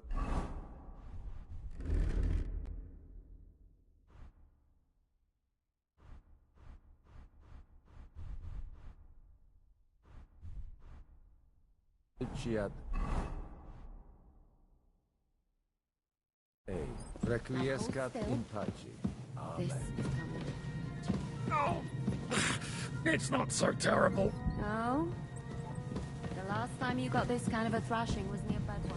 Luciat... Requiescat in pace. Amen. Oh, it's not so terrible. No? The last time you got this kind of a thrashing was near Budweiser.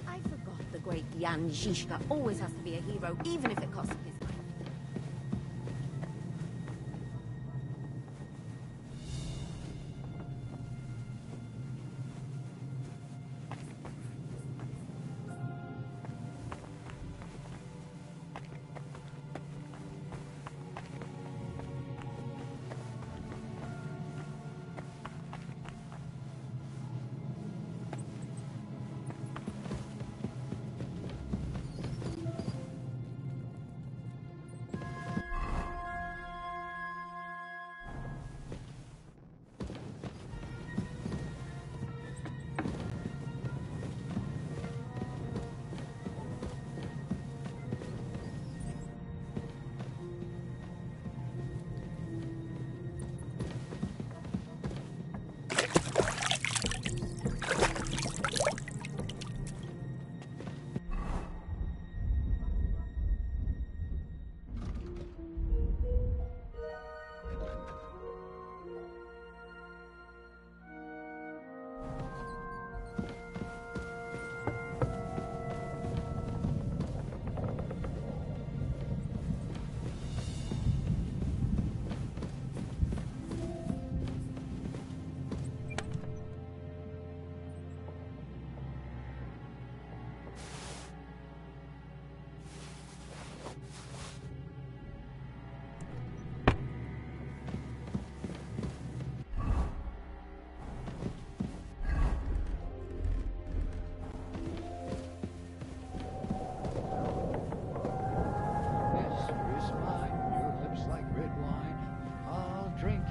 I forgot the great Jan Zizka always has to be a hero, even if it costs him his life.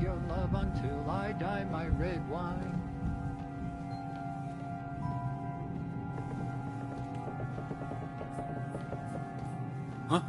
your love until I die, my red wine. Huh?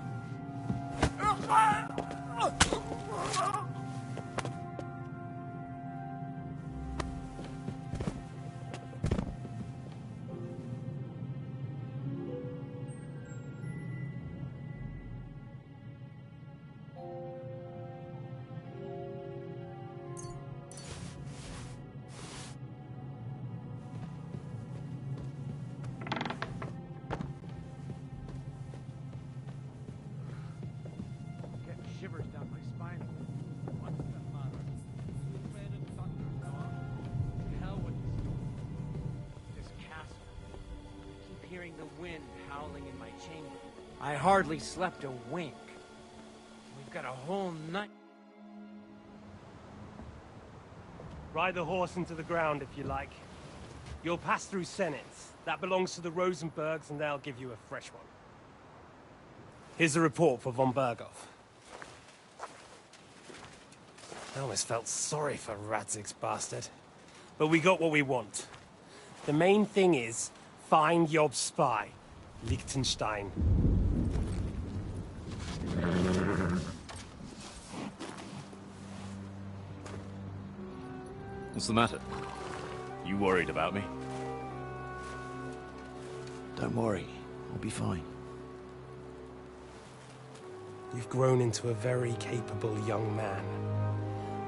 chamber. I hardly slept a wink. We've got a whole night. Ride the horse into the ground if you like. You'll pass through Senates. That belongs to the Rosenbergs, and they'll give you a fresh one. Here's the report for von Berghoff. I almost felt sorry for Radzig's bastard. But we got what we want. The main thing is, find Job's spy, Liechtenstein. What's the matter? You worried about me? Don't worry, I'll be fine. You've grown into a very capable young man.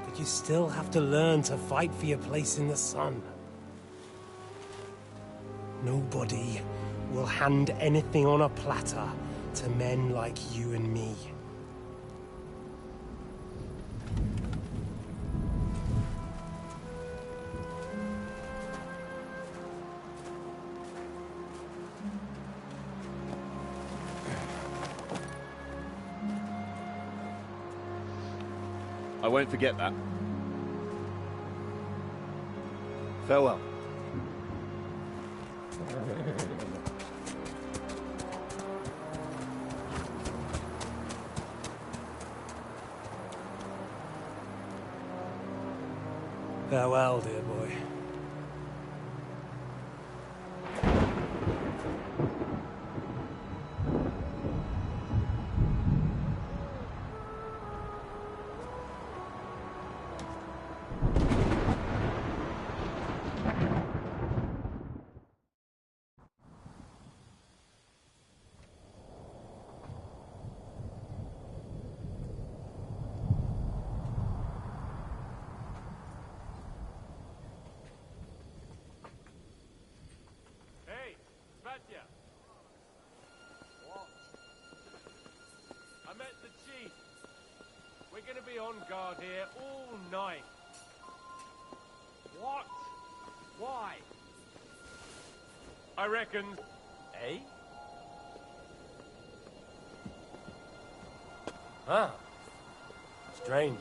But you still have to learn to fight for your place in the sun. Nobody will hand anything on a platter to men like you and me. I won't forget that. Farewell. Farewell, dear boy. I met the chief. We're gonna be on guard here all night. What? Why? I reckon... Eh? Ah. Strange.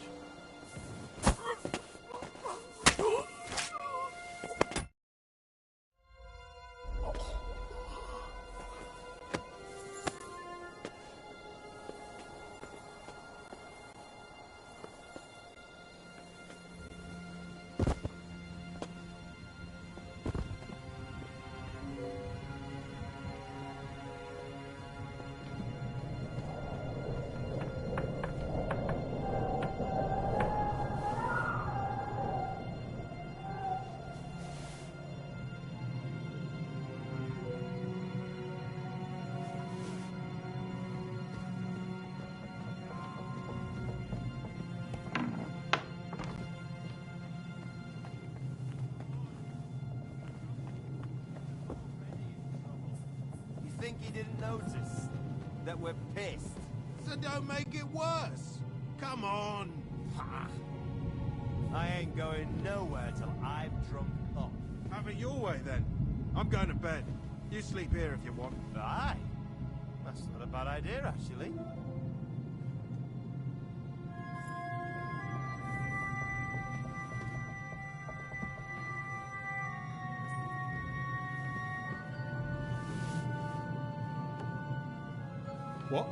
Think he didn't notice that we're pissed? So don't make it worse. Come on. I ain't going nowhere till I've drunk up. Have it your way then. I'm going to bed. You sleep here if you want. Aye. That's not a bad idea, actually. What?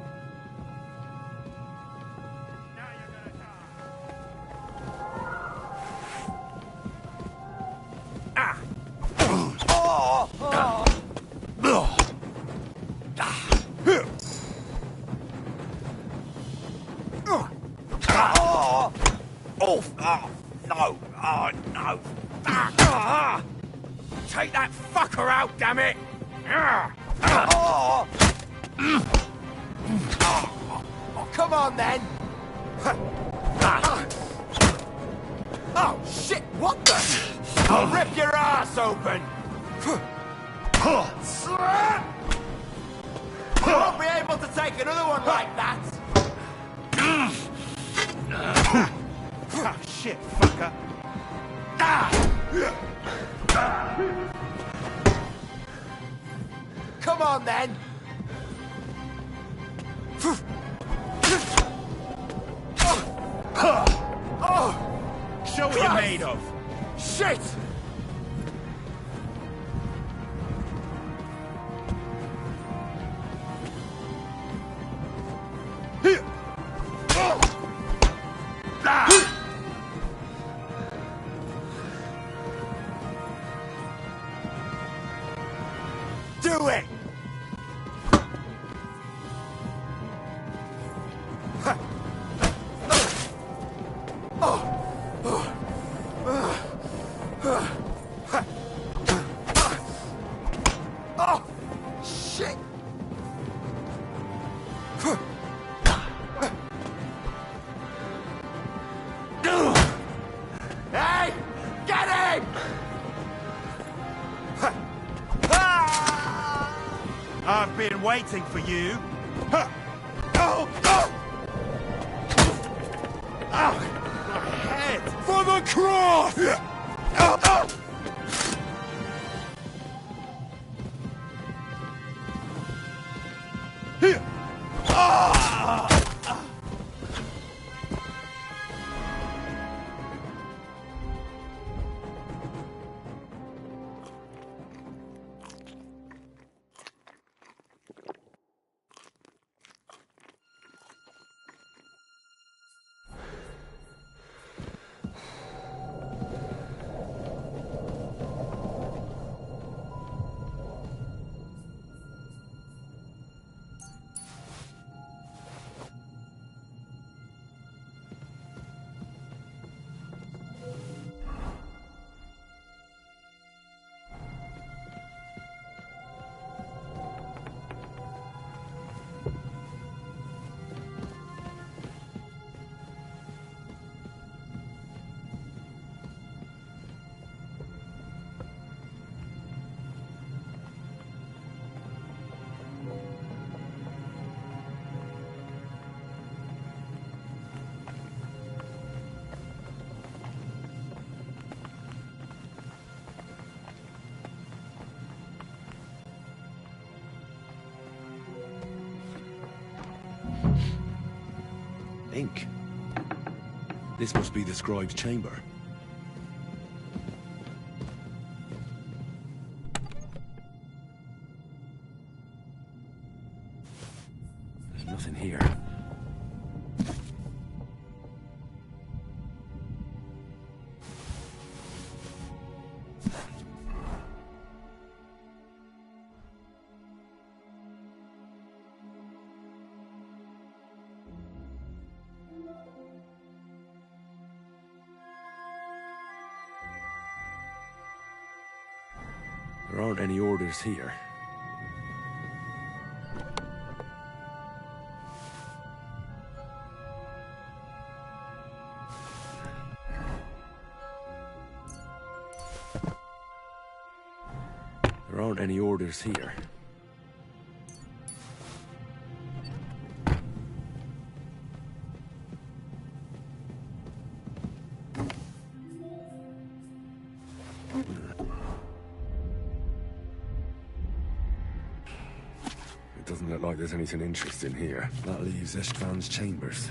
No! Oh, no! Take that fucker out, damn it! Oh, come on, then! Oh, shit, what the? I'll rip your ass open! You won't be able to take another one like that! Oh, shit, fucker. Come on, then! Show what you're made of. Shit! Do it! Oh, shit! Hey! Get him! I've been waiting for you. My head! For the cross! Ink. This must be the scribe's chamber. There's nothing here. There aren't any orders here. There aren't any orders here. It doesn't look like there's anything interesting here. That leaves Istvan's chambers.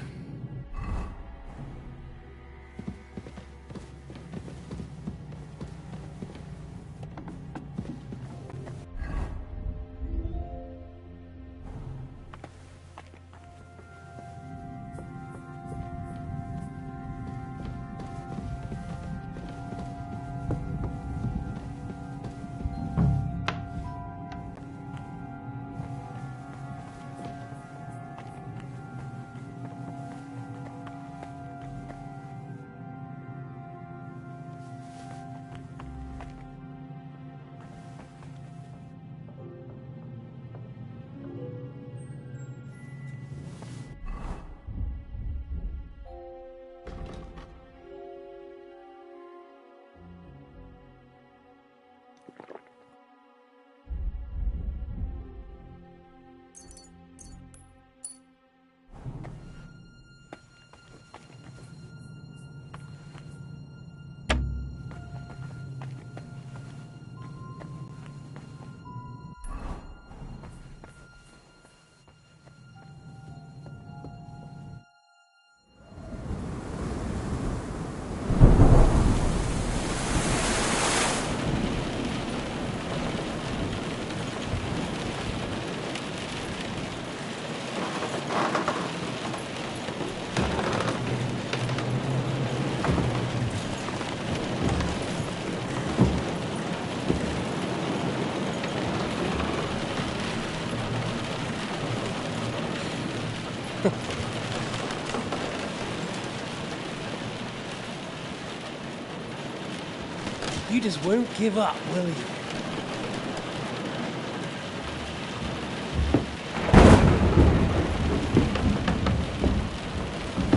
You just won't give up, will you?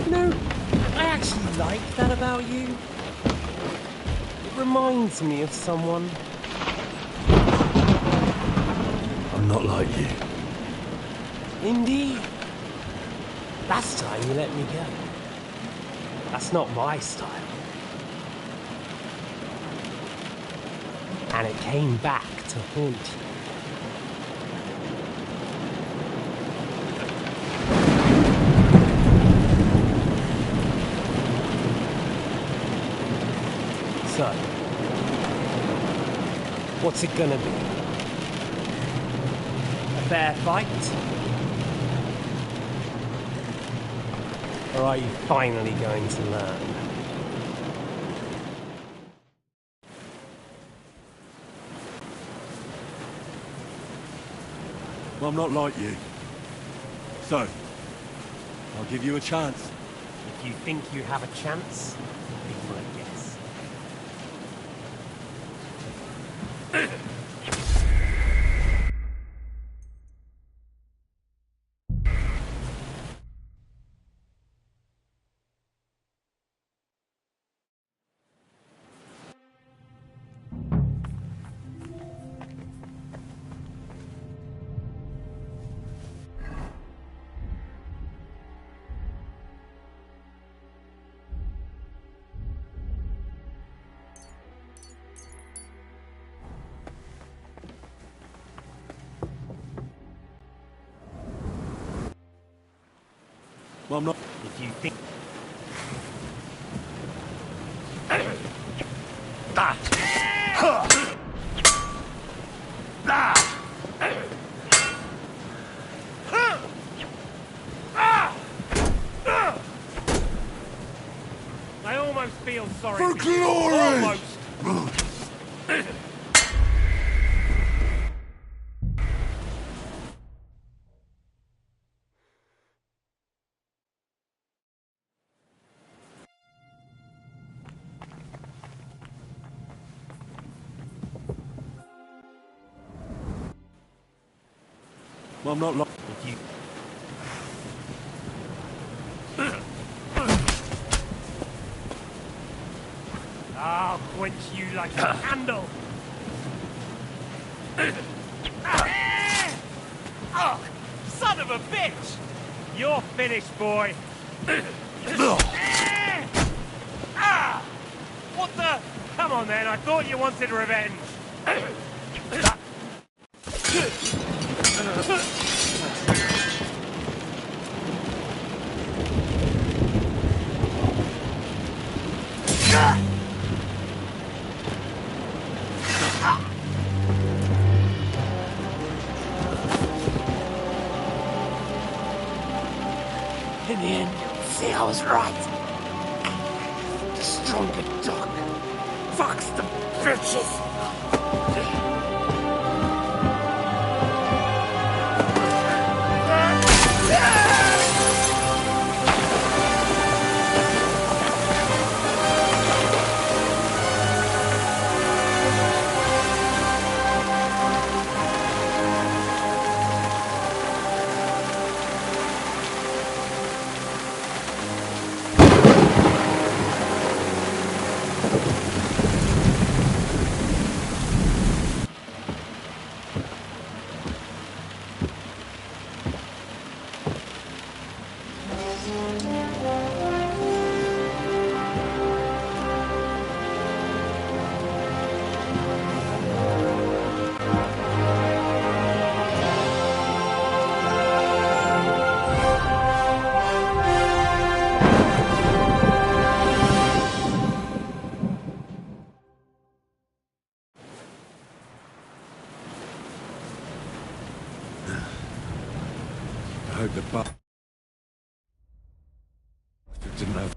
You know, I actually like that about you. It reminds me of someone. I'm not like you. Indeed. Last time you let me go. That's not my style. And it came back to haunt you. So, what's it gonna be? A fair fight? Or are you finally going to learn? Well, I'm not like you. So, I'll give you a chance. If you think you have a chance, be my guess. Well, I'm not... If you think... I almost feel sorry For glory! Almost. Well, I'm not like... If you... I'll quench you like a candle. Oh, son of a bitch! You're finished, boy. What the? Come on, then. I thought you wanted revenge. In the end, you'll see I was right. The stronger dog fucks the bitches. I hope the bastard didn't have...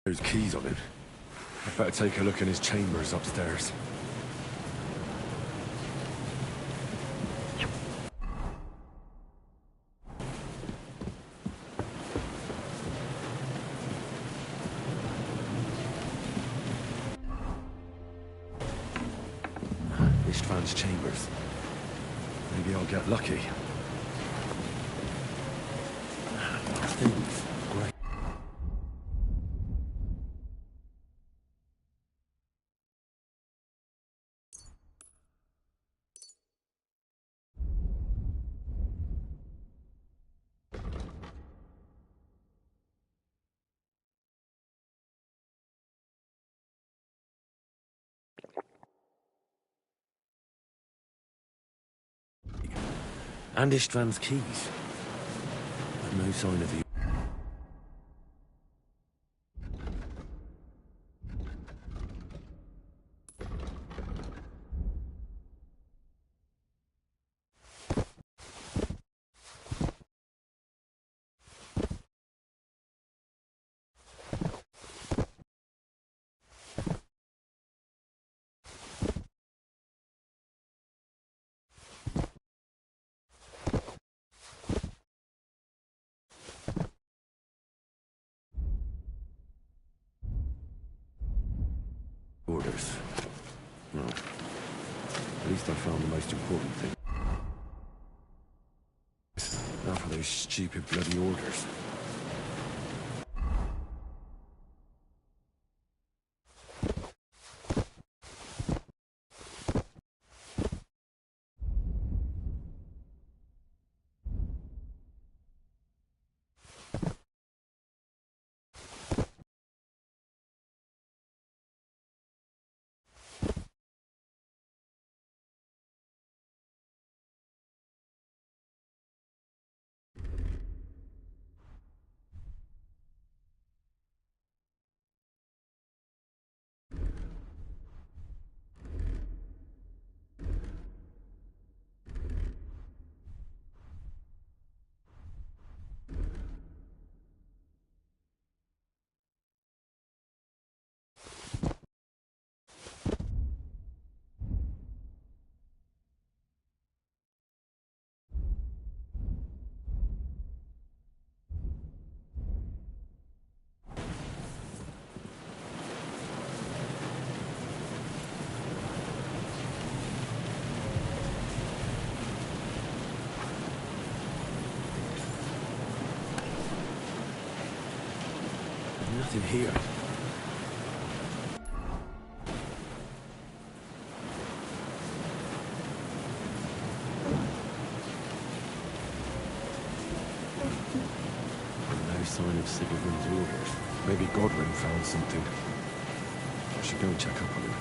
those keys on him. I'd better take a look in his chambers upstairs. Ishtvan's chambers. Maybe I'll get lucky. Things. Great. And Ishtvan's keys. But no sign of the... orders. No. At least I found the most important thing. Now for those stupid bloody orders. Nothing here. No sign of Sigismund's orders. Maybe Godwin found something. I should go and check up on him.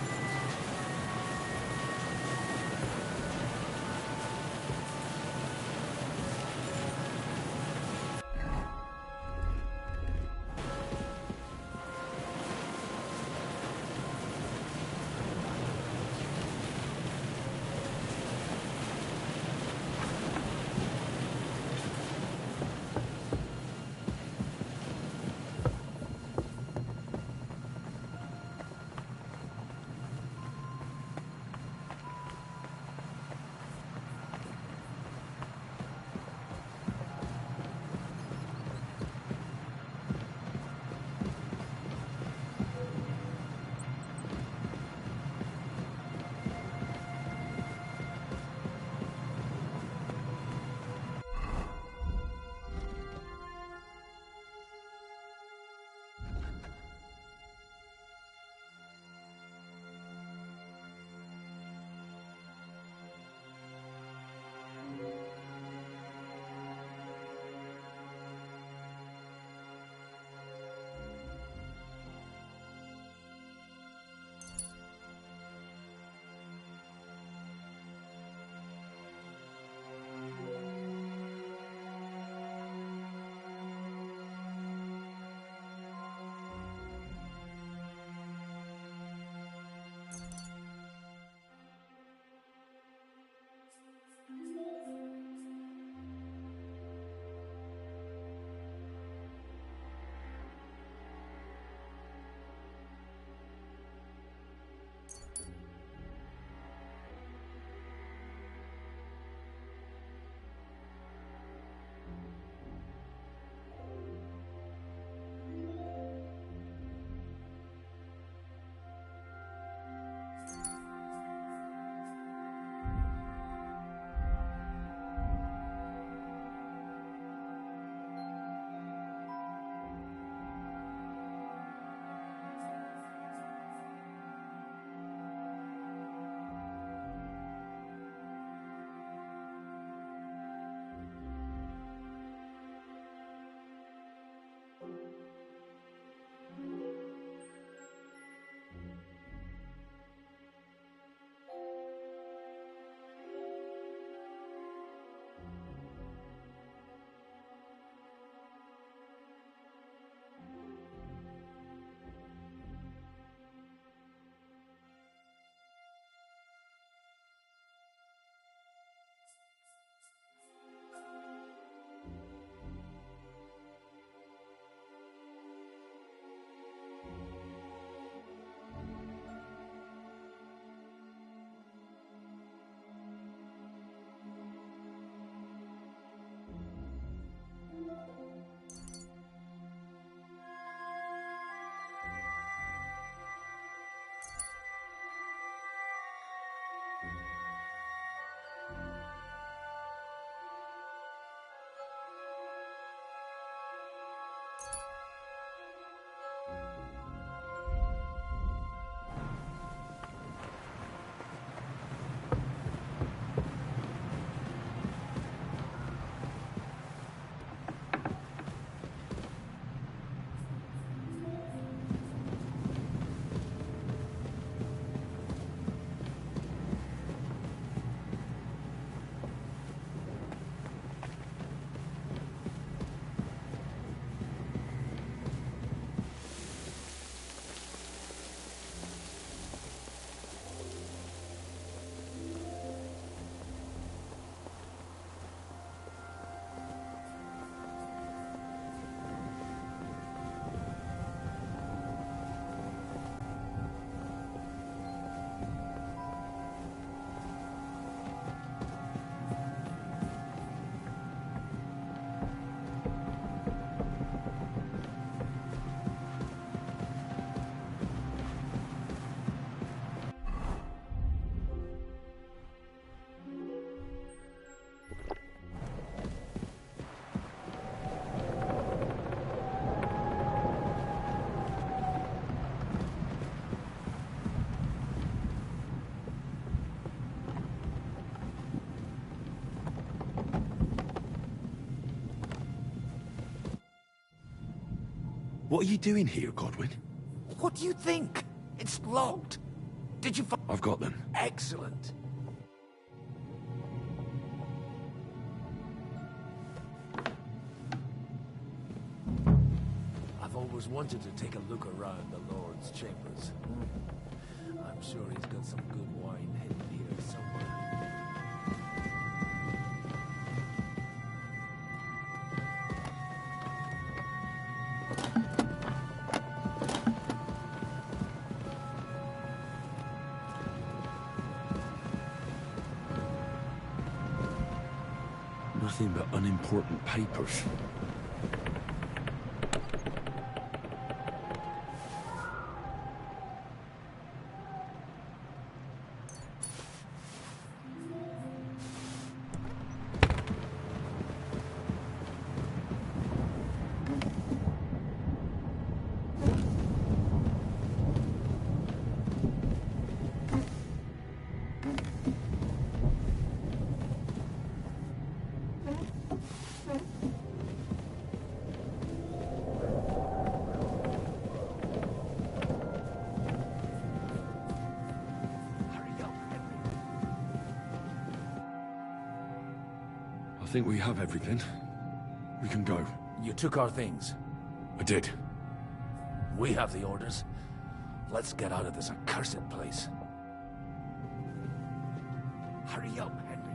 What are you doing here, Godwin? What do you think? It's locked. Did you find... I've got them. Excellent. I've always wanted to take a look around the Lord's chambers. I'm sure he's got some good wine hidden here somewhere. Nothing but unimportant papers. I think we have everything. We can go. You took our things. I did. We have the orders. Let's get out of this accursed place. Hurry up, Henry.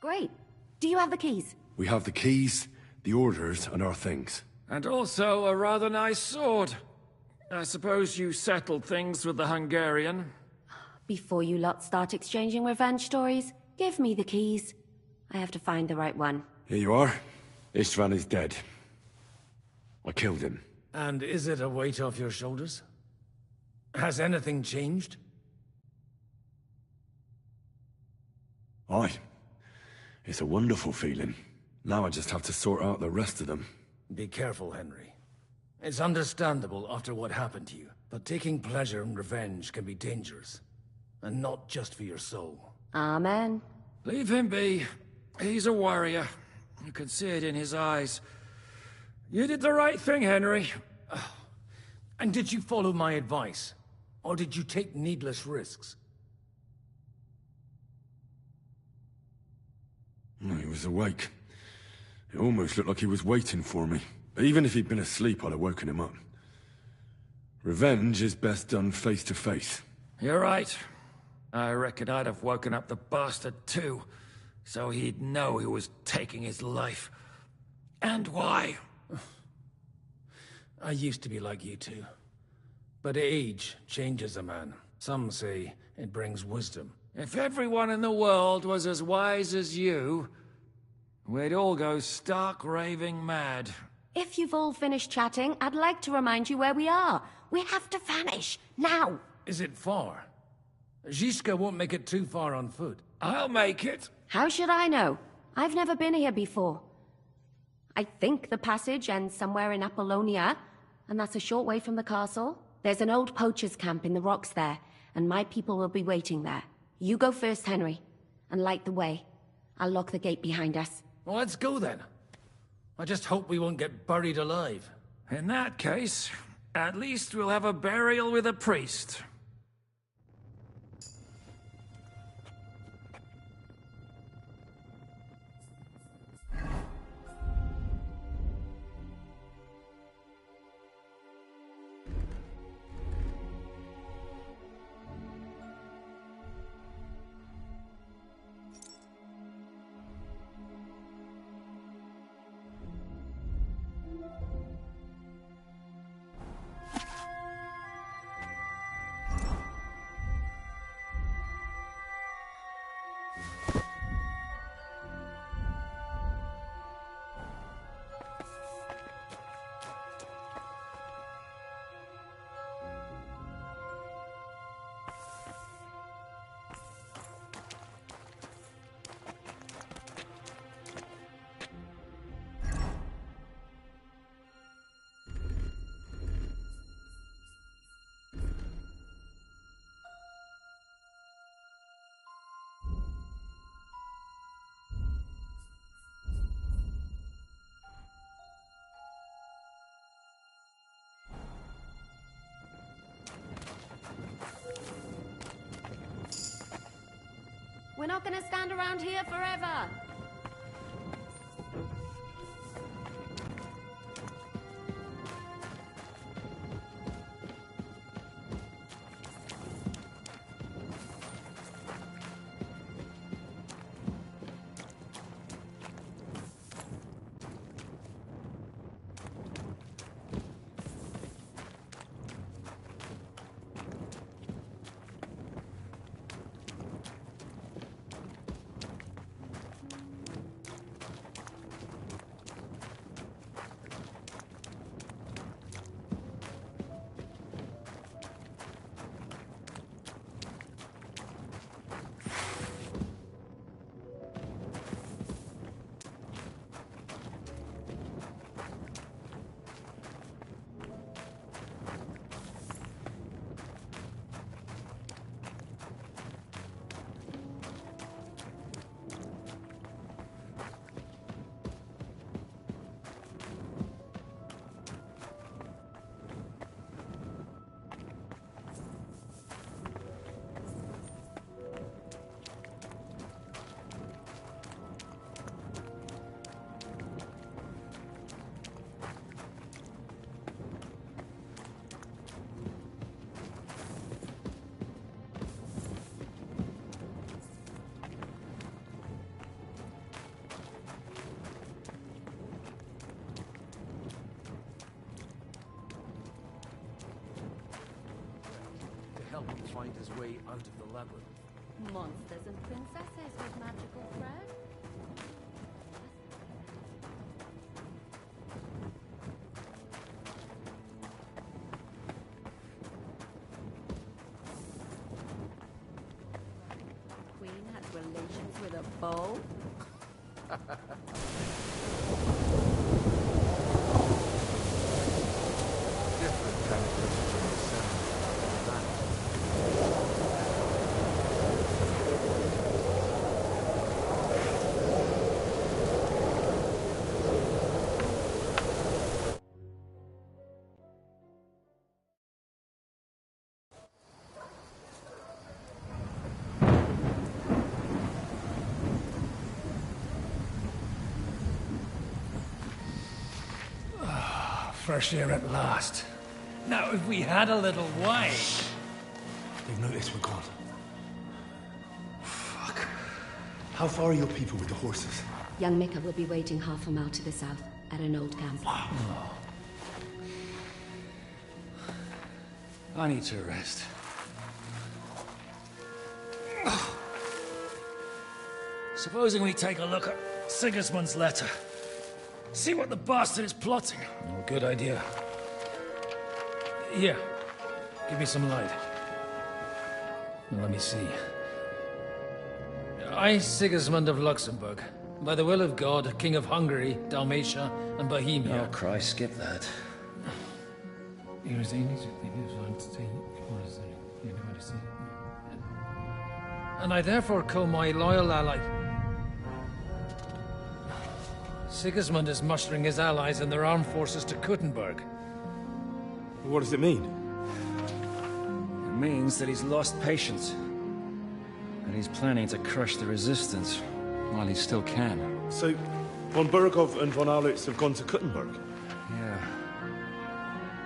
Great. Do you have the keys? We have the keys, the orders, and our things. And also a rather nice sword. I suppose you settled things with the Hungarian? Before you lot start exchanging revenge stories, give me the keys. I have to find the right one. Here you are. Istvan is dead. I killed him. And is it a weight off your shoulders? Has anything changed? Aye. It's a wonderful feeling. Now I just have to sort out the rest of them. Be careful, Henry. It's understandable after what happened to you, but taking pleasure in revenge can be dangerous. And not just for your soul. Amen. Leave him be. He's a warrior. You can see it in his eyes. You did the right thing, Henry. And did you follow my advice? Or did you take needless risks? No, he was awake. It almost looked like he was waiting for me. But even if he'd been asleep, I'd have woken him up. Revenge is best done face to face. You're right. I reckon I'd have woken up the bastard too, so he'd know who was taking his life. And why. I used to be like you two. But age changes a man. Some say it brings wisdom. If everyone in the world was as wise as you, we'd all go stark raving mad. If you've all finished chatting, I'd like to remind you where we are. We have to vanish, now! Is it far? Zizka won't make it too far on foot. I'll make it. How should I know? I've never been here before. I think the passage ends somewhere in Apollonia, and that's a short way from the castle. There's an old poacher's camp in the rocks there, and my people will be waiting there. You go first, Henry, and light the way. I'll lock the gate behind us. Well, let's go then. I just hope we won't get buried alive. In that case, at least we'll have a burial with a priest. We're not gonna stand around here forever. help him find his way out of the labyrinth. Monsters and princesses with magical thread. Queen had relations with a bow? Different kind of vegetarian sound. fresh air at last. Now, if we had a little wine... They've noticed we're gone. Fuck. How far are your people with the horses? Young Mika will be waiting half a mile to the south, at an old camp. I need to rest. Supposing we take a look at Sigismund's letter. See what the bastard is plotting. Oh, good idea. Here, give me some light. Now, let me see. I, Sigismund of Luxembourg, by the will of God, King of Hungary, Dalmatia, and Bohemia. Oh, Christ, skip that. And I therefore call my loyal ally... Sigismund is mustering his allies and their armed forces to Kuttenberg. What does it mean? It means that he's lost patience. And he's planning to crush the resistance while he still can. So, von Burgov and von Aulitz have gone to Kuttenberg? Yeah.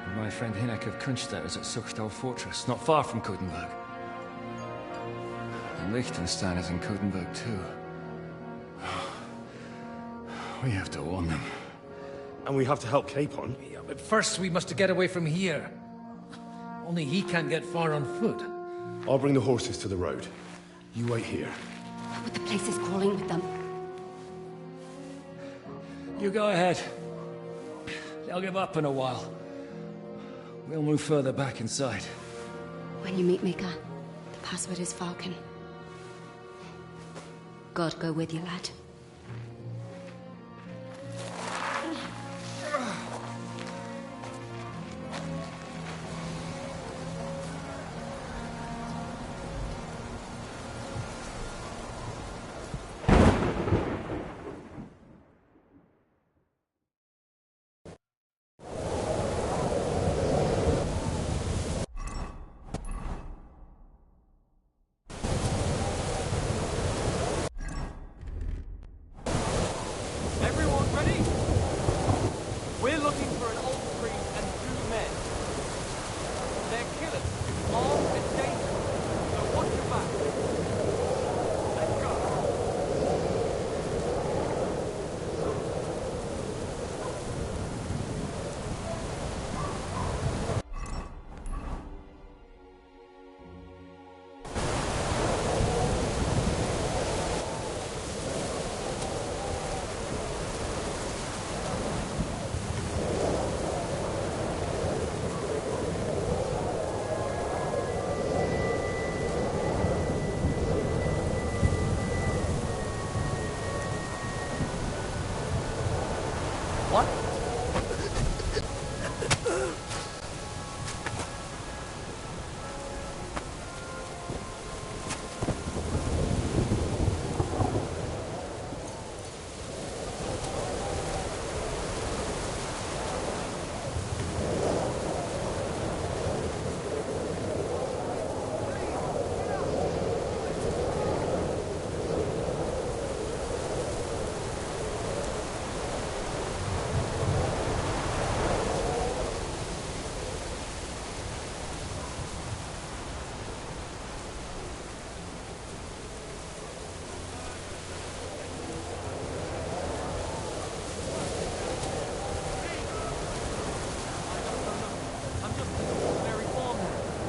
And my friend Hinek of Kunstadt is at Suchtal Fortress, not far from Kuttenberg. And Liechtenstein is in Kuttenberg too. We have to warn them. And we have to help Capon? Yeah, but first we must get away from here. Only he can't get far on foot. I'll bring the horses to the road. You wait here. But the place is crawling with them. You go ahead. They'll give up in a while. We'll move further back inside. When you meet Mika, the password is Falcon. God go with you, lad.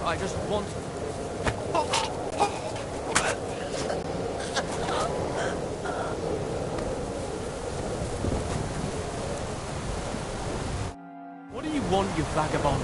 I just want... What do you want, you vagabond?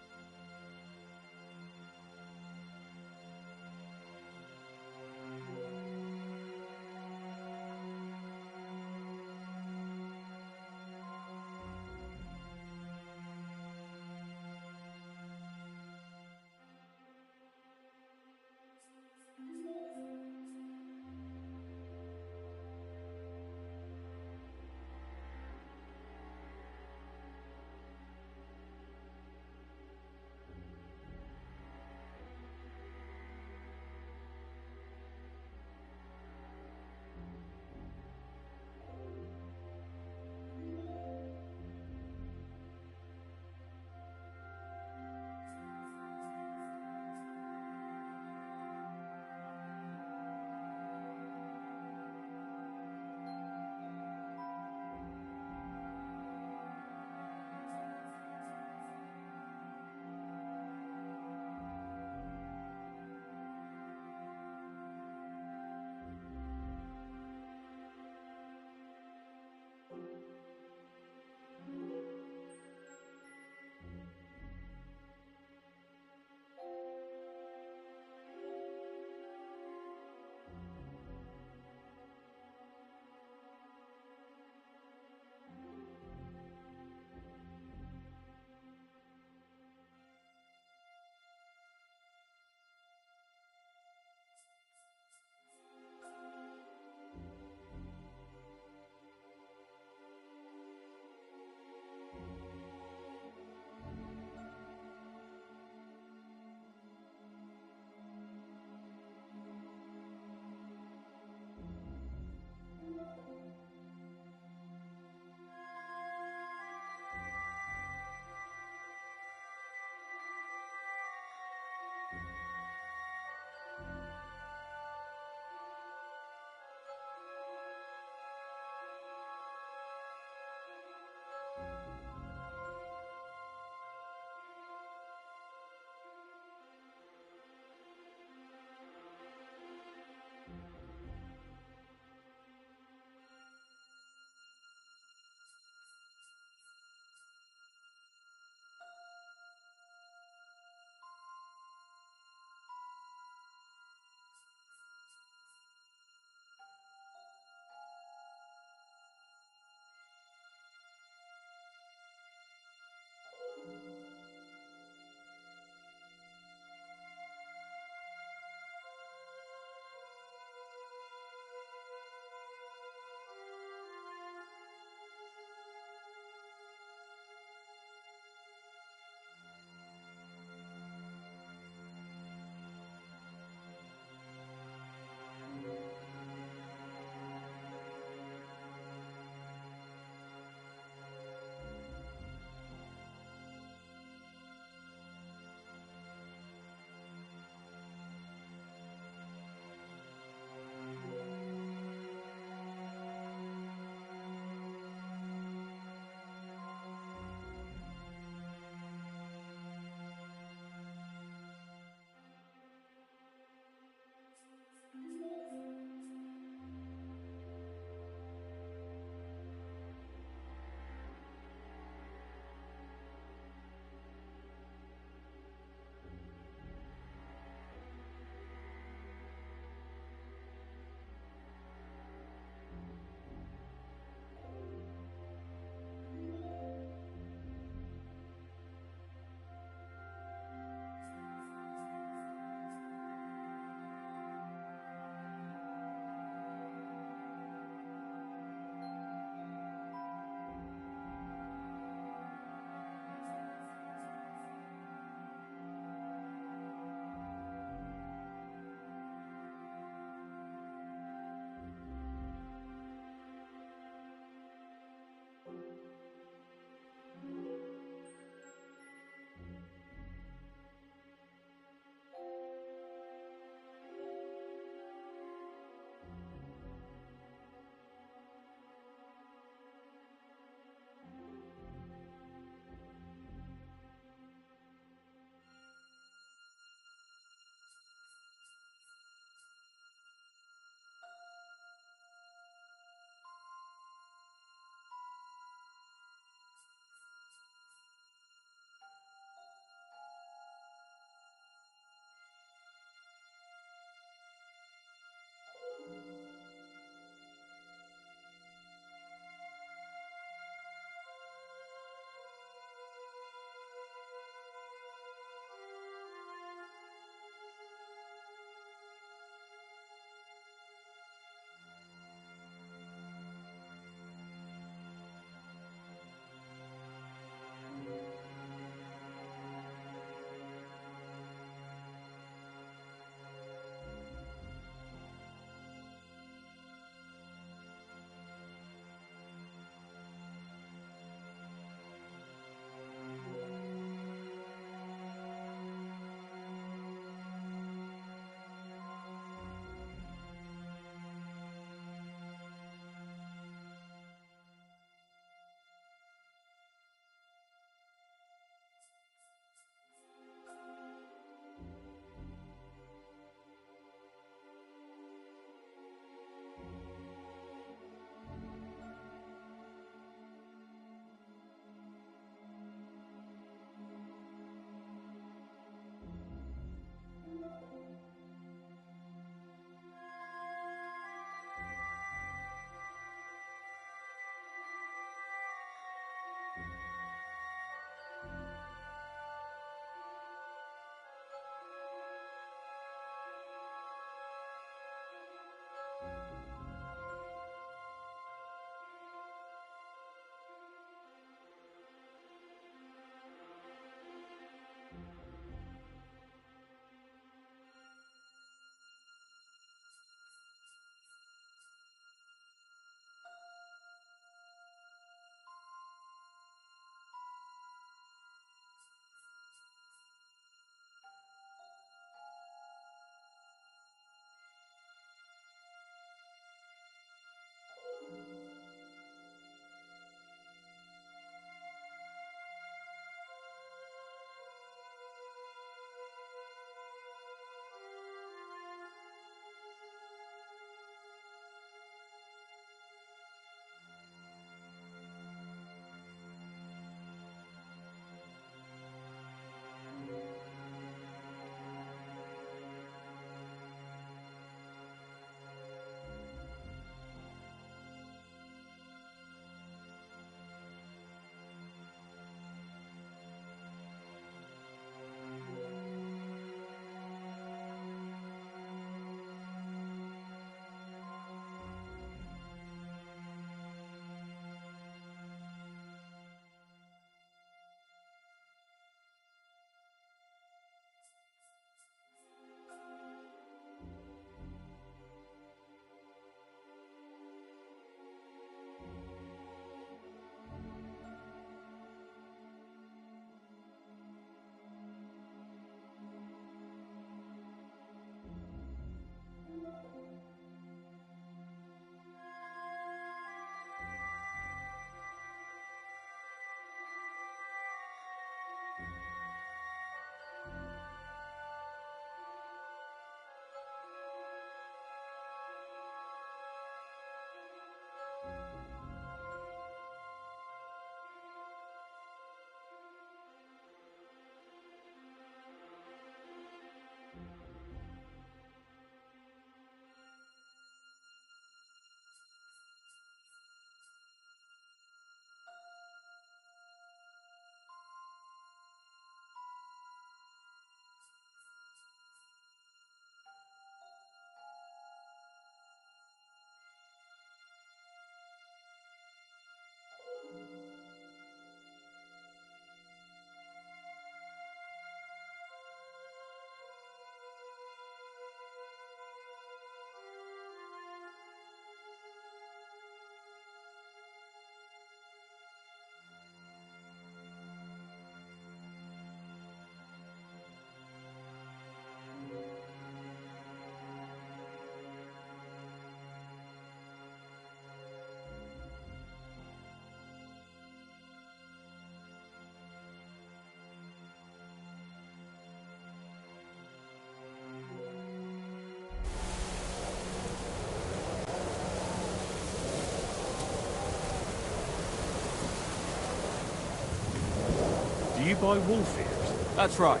Do you buy wolf ears? That's right.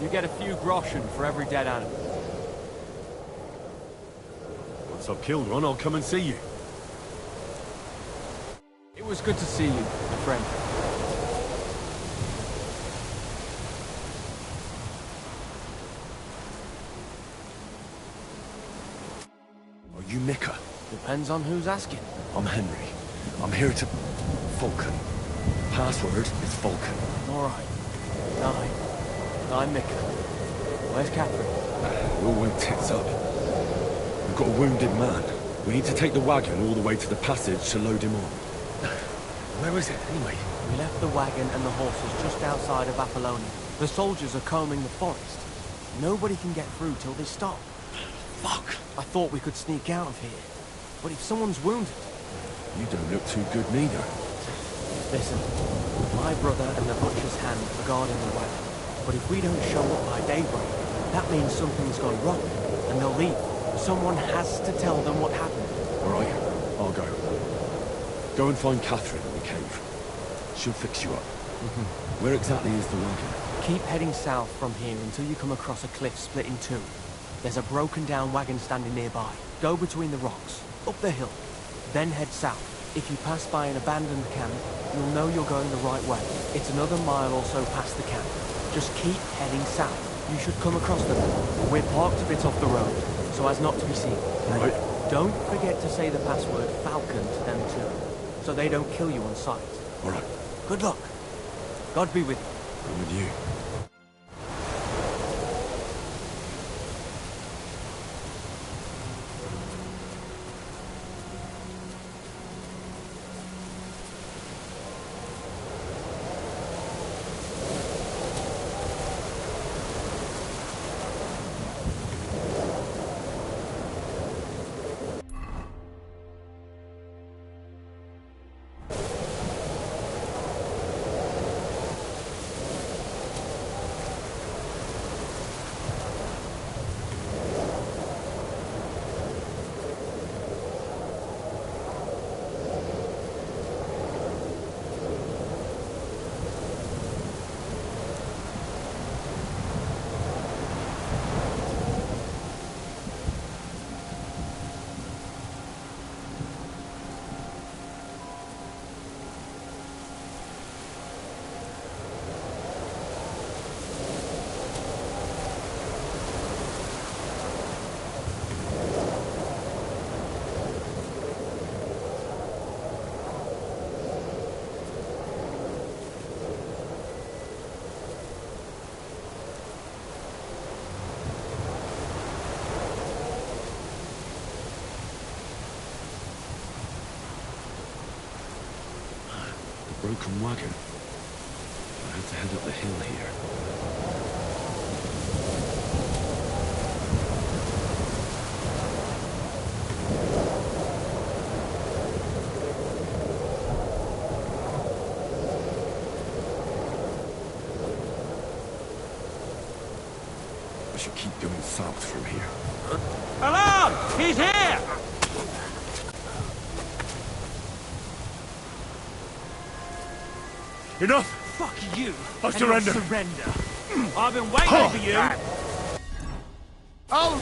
You get a few groschen for every dead animal. Once I've killed one, I'll come and see you. It was good to see you, my friend. Are you Mika? Depends on who's asking. I'm Henry. I'm here to... Falcon. Password is Falcon. Alright. I'm Mika. Where's Catherine? It all went tits up. We've got a wounded man. We need to take the wagon all the way to the passage to load him on. Where is it, anyway? We left the wagon and the horses just outside of Apollonia. The soldiers are combing the forest. Nobody can get through till they stop. Fuck! I thought we could sneak out of here. But if someone's wounded... You don't look too good neither. Listen, my brother and the butcher's hand are guarding the wagon. But if we don't show up by daybreak, that means something's gone wrong, and they'll leave. Someone has to tell them what happened. All right, I'll go. Go and find Catherine in the cave. She'll fix you up. Where exactly is the wagon? Keep heading south from here until you come across a cliff split in two. There's a broken down wagon standing nearby. Go between the rocks, up the hill, then head south. If you pass by an abandoned camp, you'll know you're going the right way. It's another mile or so past the camp. Just keep heading south. You should come across them. We're parked a bit off the road, so as not to be seen. Right. Don't forget to say the password Falcon to them too, so they don't kill you on sight. All right. Good luck. God be with you. I'm with you. Broken wagon. I have to head up the hill here. I should keep going south from here. Alarm! He's here! Enough! Fuck you! I surrender! Surrender! I've been waiting for you! Oh!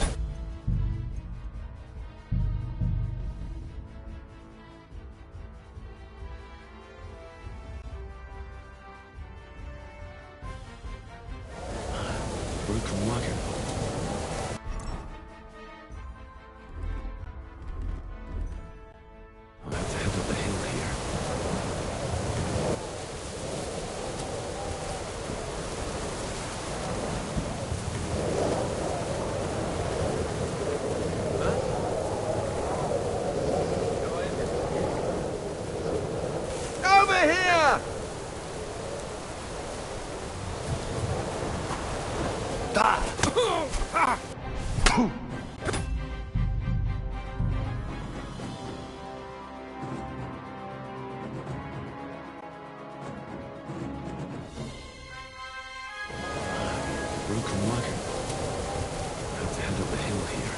Broken wagon. I have to head up the hill here. Over here! Broken wagon. I have to head up the hill here.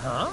Huh?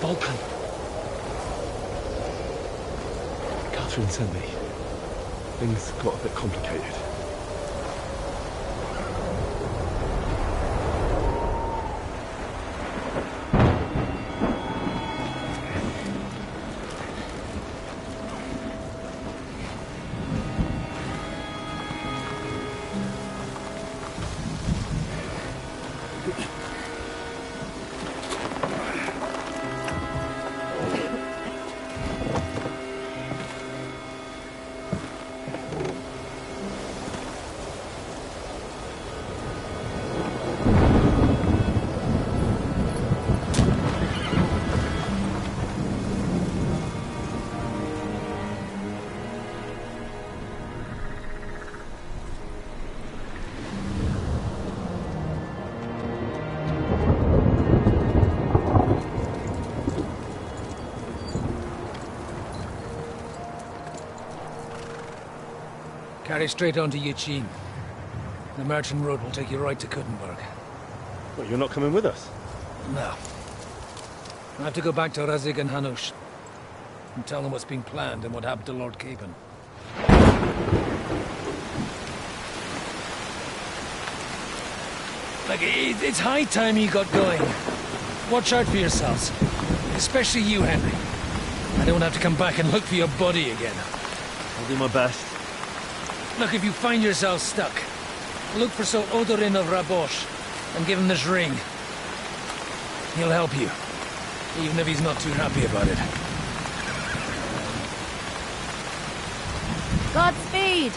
Vulcan. Catherine sent me. Things got a bit complicated. Carry straight on to Yuchin. The merchant road will take you right to Kuttenberg. What, you're not coming with us? No. I have to go back to Razig and Hanush and tell them what's been planned and what happened to Lord Capon. Like, it's high time you got going. Watch out for yourselves. Especially you, Henry. I don't have to come back and look for your body again. I'll do my best. Look, if you find yourself stuck, look for Sir Odorin of Rabosh and give him this ring. He'll help you, even if he's not too happy about it. Godspeed!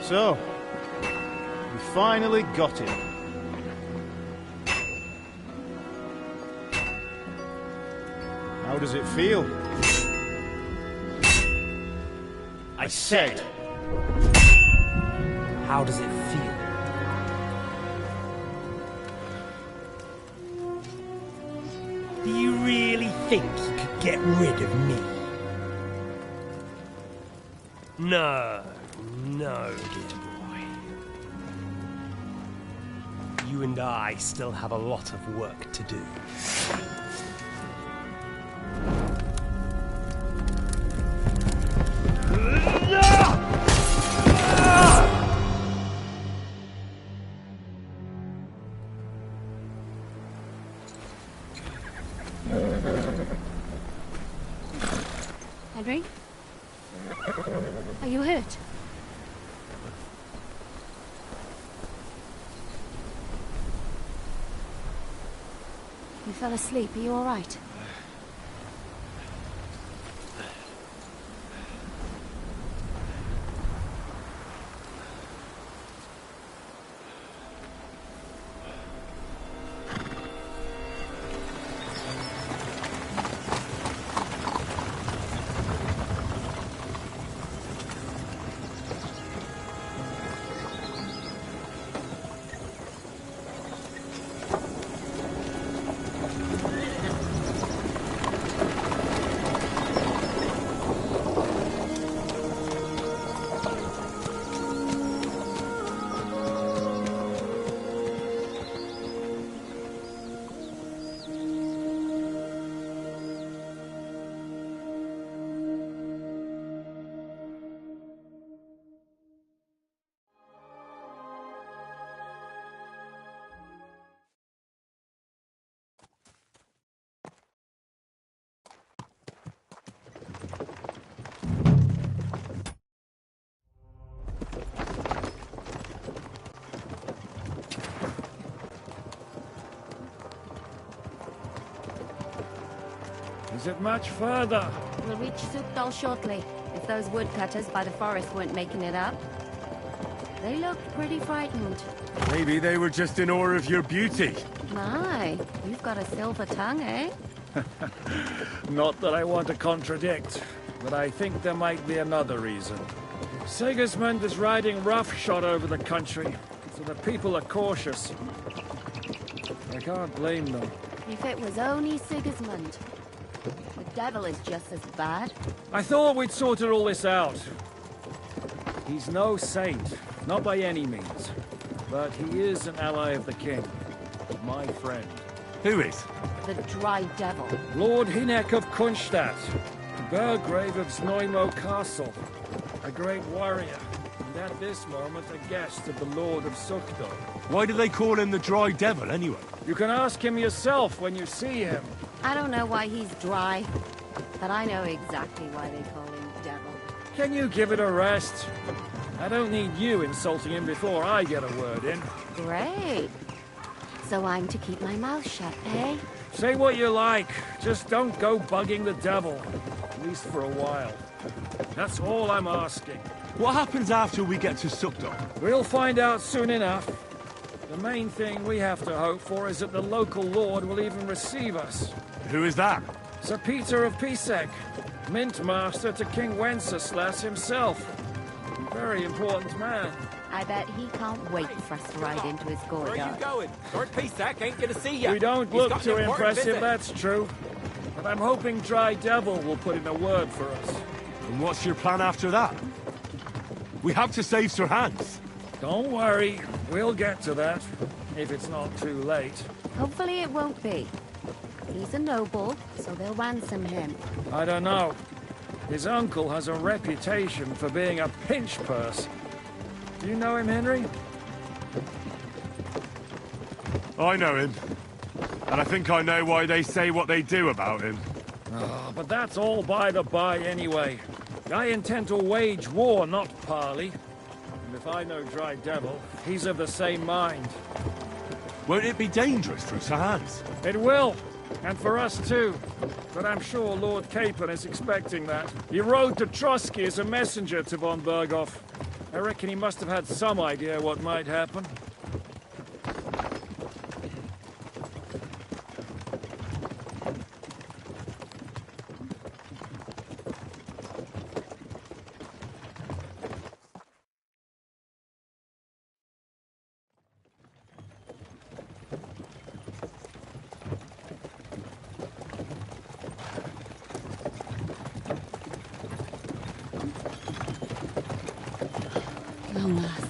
So, we finally got him. How does it feel? I said, how does it feel? Do you really think you could get rid of me? No, dear boy. You and I still have a lot of work to do. Henry? Are you hurt? You fell asleep. Are you all right? Is it much further? We'll reach Sukdal shortly, if those woodcutters by the forest weren't making it up. They looked pretty frightened. Maybe they were just in awe of your beauty. My, you've got a silver tongue, eh? Not that I want to contradict, but I think there might be another reason. Sigismund is riding roughshod over the country, so the people are cautious. I can't blame them. If it was only Sigismund. The devil is just as bad. I thought we'd sorted all this out. He's no saint, not by any means. But he is an ally of the king. My friend. Who is? The Dry Devil. Lord Hinek of Kunstadt, Burgrave of Znojmo Castle, a great warrior, and at this moment a guest of the Lord of Sukdal. Why do they call him the Dry Devil, anyway? You can ask him yourself when you see him. I don't know why he's dry, but I know exactly why they call him Devil. Can you give it a rest? I don't need you insulting him before I get a word in. Great. So I'm to keep my mouth shut, eh? Say what you like, just don't go bugging the devil. At least for a while. That's all I'm asking. What happens after we get to Sukdal? We'll find out soon enough. The main thing we have to hope for is that the local lord will even receive us. Who is that? Sir Peter of Pisek, Mint Master to King Wenceslas himself. Very important man. I bet he can't wait for us to ride into his courtyard. Where are you going? Lord Pisac ain't gonna see you. We don't look too impressive, that's true. But I'm hoping Dry Devil will put in a word for us. And what's your plan after that? We have to save Sir Hans. Don't worry, we'll get to that, if it's not too late. Hopefully it won't be. He's a noble, so they'll ransom him. I don't know. His uncle has a reputation for being a pinch purse. Do you know him, Henry? I know him. And I think I know why they say what they do about him. Oh, but that's all by the by anyway. I intend to wage war, not parley. And if I know Dry Devil, he's of the same mind. Won't it be dangerous for Sir Hans? It will. And for us too. But I'm sure Lord Capon is expecting that. He rode to Trotsky as a messenger to von Berghoff. I reckon he must have had some idea what might happen. Long last.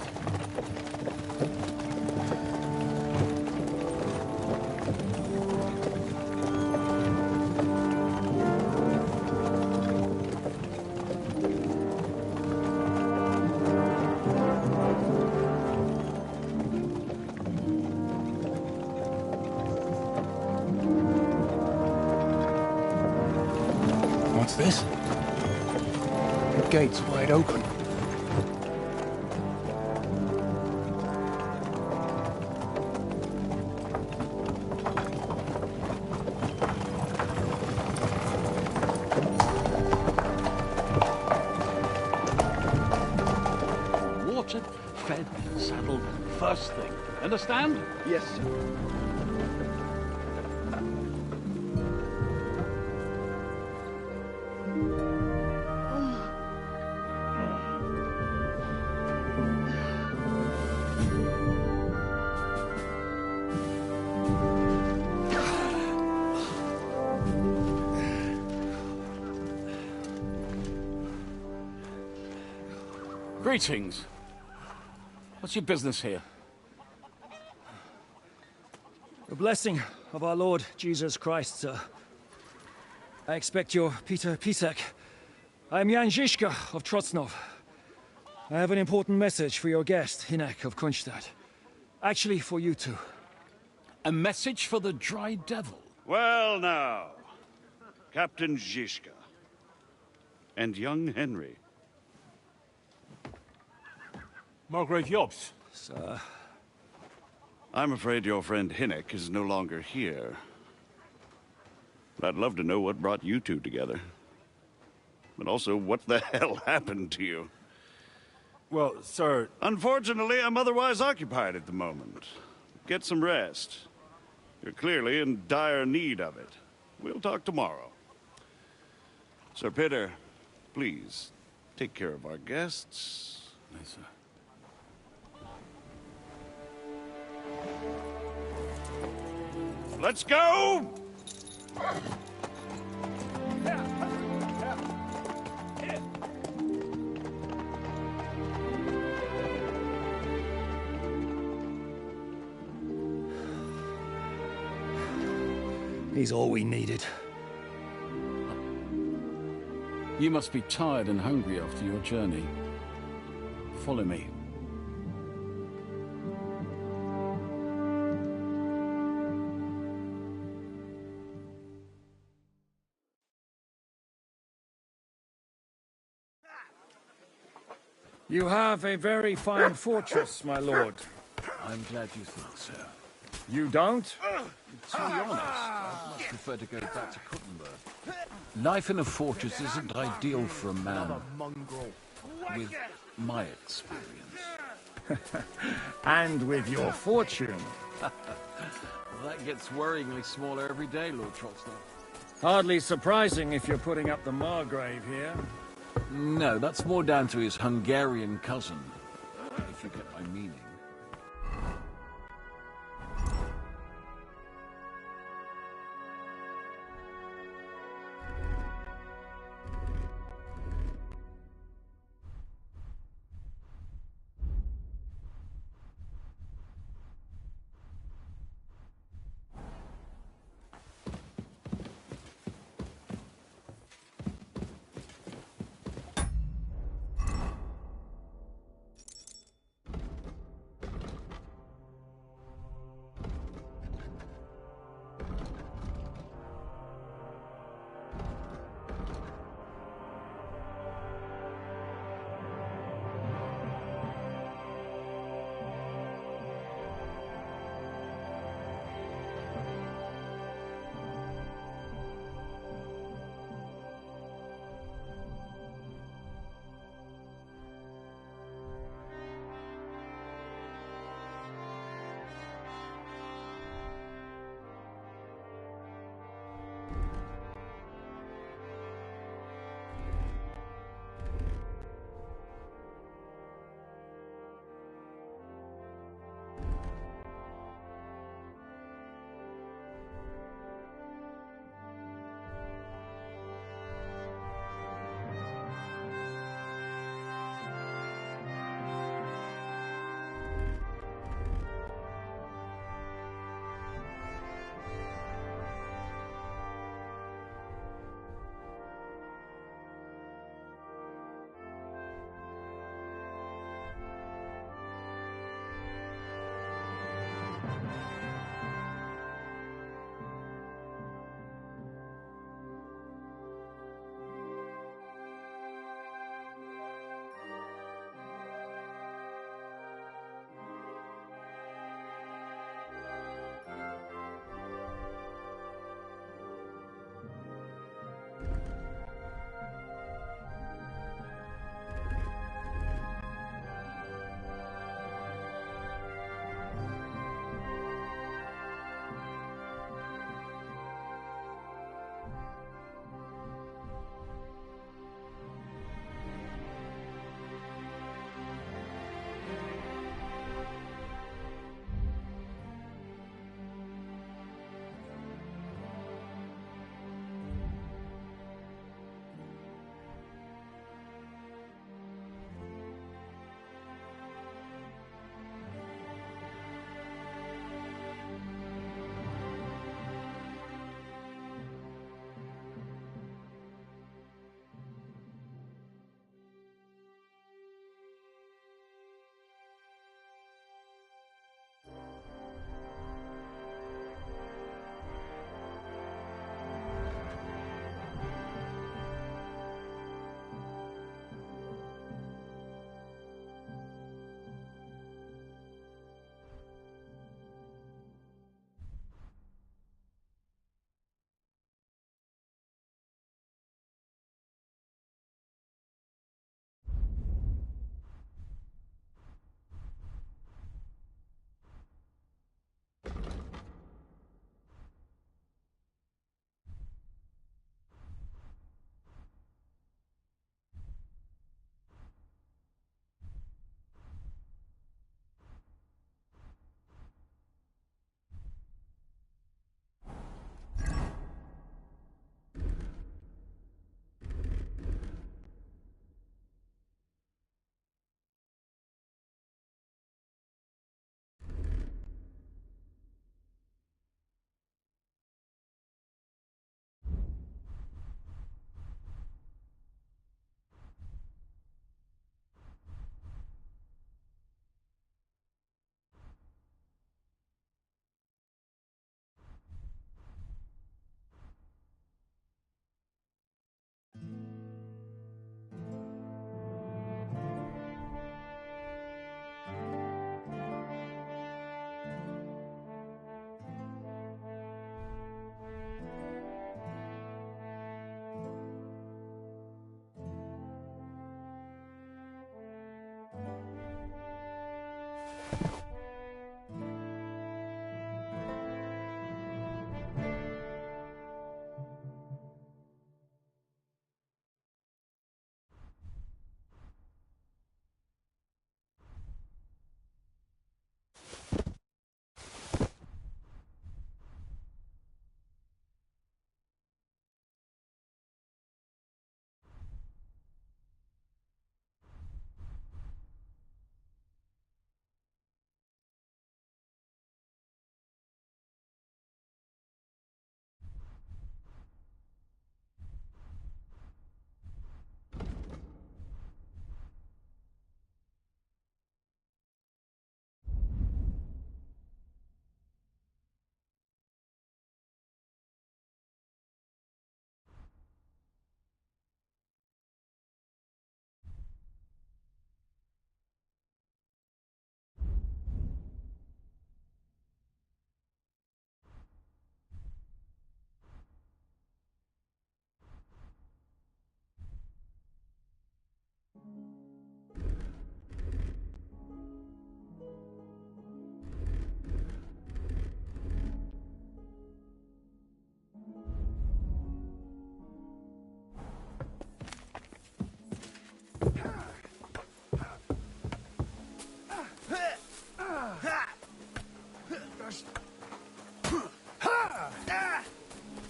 What's this? The gate's wide open. Watered, fed, saddled, first thing. Understand? Yes, sir. Greetings. What's your business here? The blessing of our Lord Jesus Christ, sir. I expect you're Peter Pisek. I'm Jan Žižka of Trocnov. I have an important message for your guest, Hinek of Kunstadt. Actually, for you two. A message for the Dry Devil? Well now, Captain Žižka. And young Henry. Margrave Jobs. Sir. I'm afraid your friend Hinek is no longer here. But I'd love to know what brought you two together. But also, what the hell happened to you? Well, sir... Unfortunately, I'm otherwise occupied at the moment. Get some rest. You're clearly in dire need of it. We'll talk tomorrow. Sir Peter, please, take care of our guests. Yes, sir. Let's go! He's all we needed. You must be tired and hungry after your journey. Follow me. You have a very fine fortress, my lord. I'm glad you think so. You don't? To be honest, I'd much prefer to go back to Kuttenberg. Life in a fortress isn't ideal for a man with my experience. And with your fortune. Well, that gets worryingly smaller every day, Lord Trotsdale. Hardly surprising if you're putting up the Margrave here. No, that's more down to his Hungarian cousin, if you get my meaning.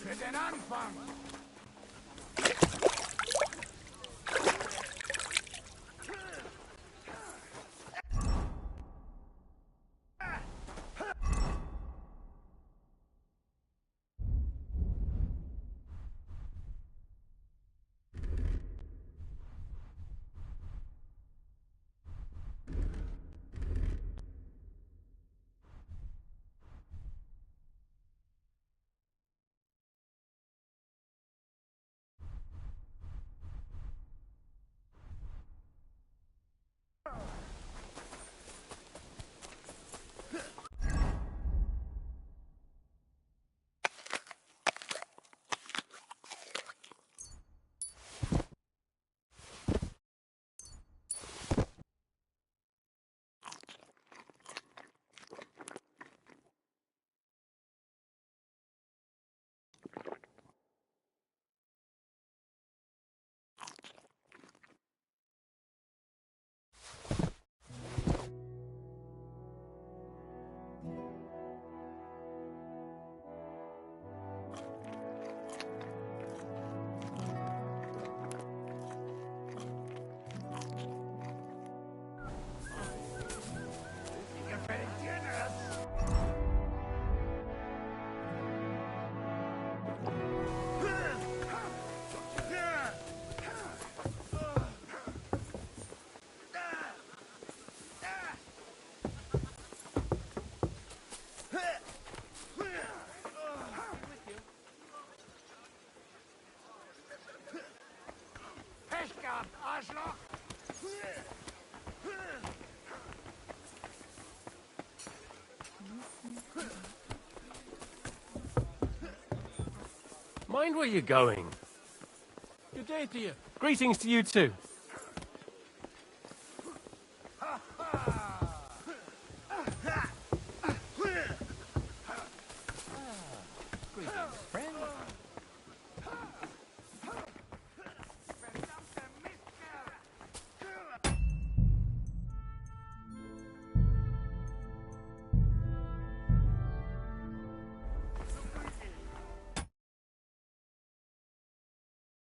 Für den Anfang! Pech gehabt, Arschloch! Mind where you're going. Good day to you. Greetings to you too.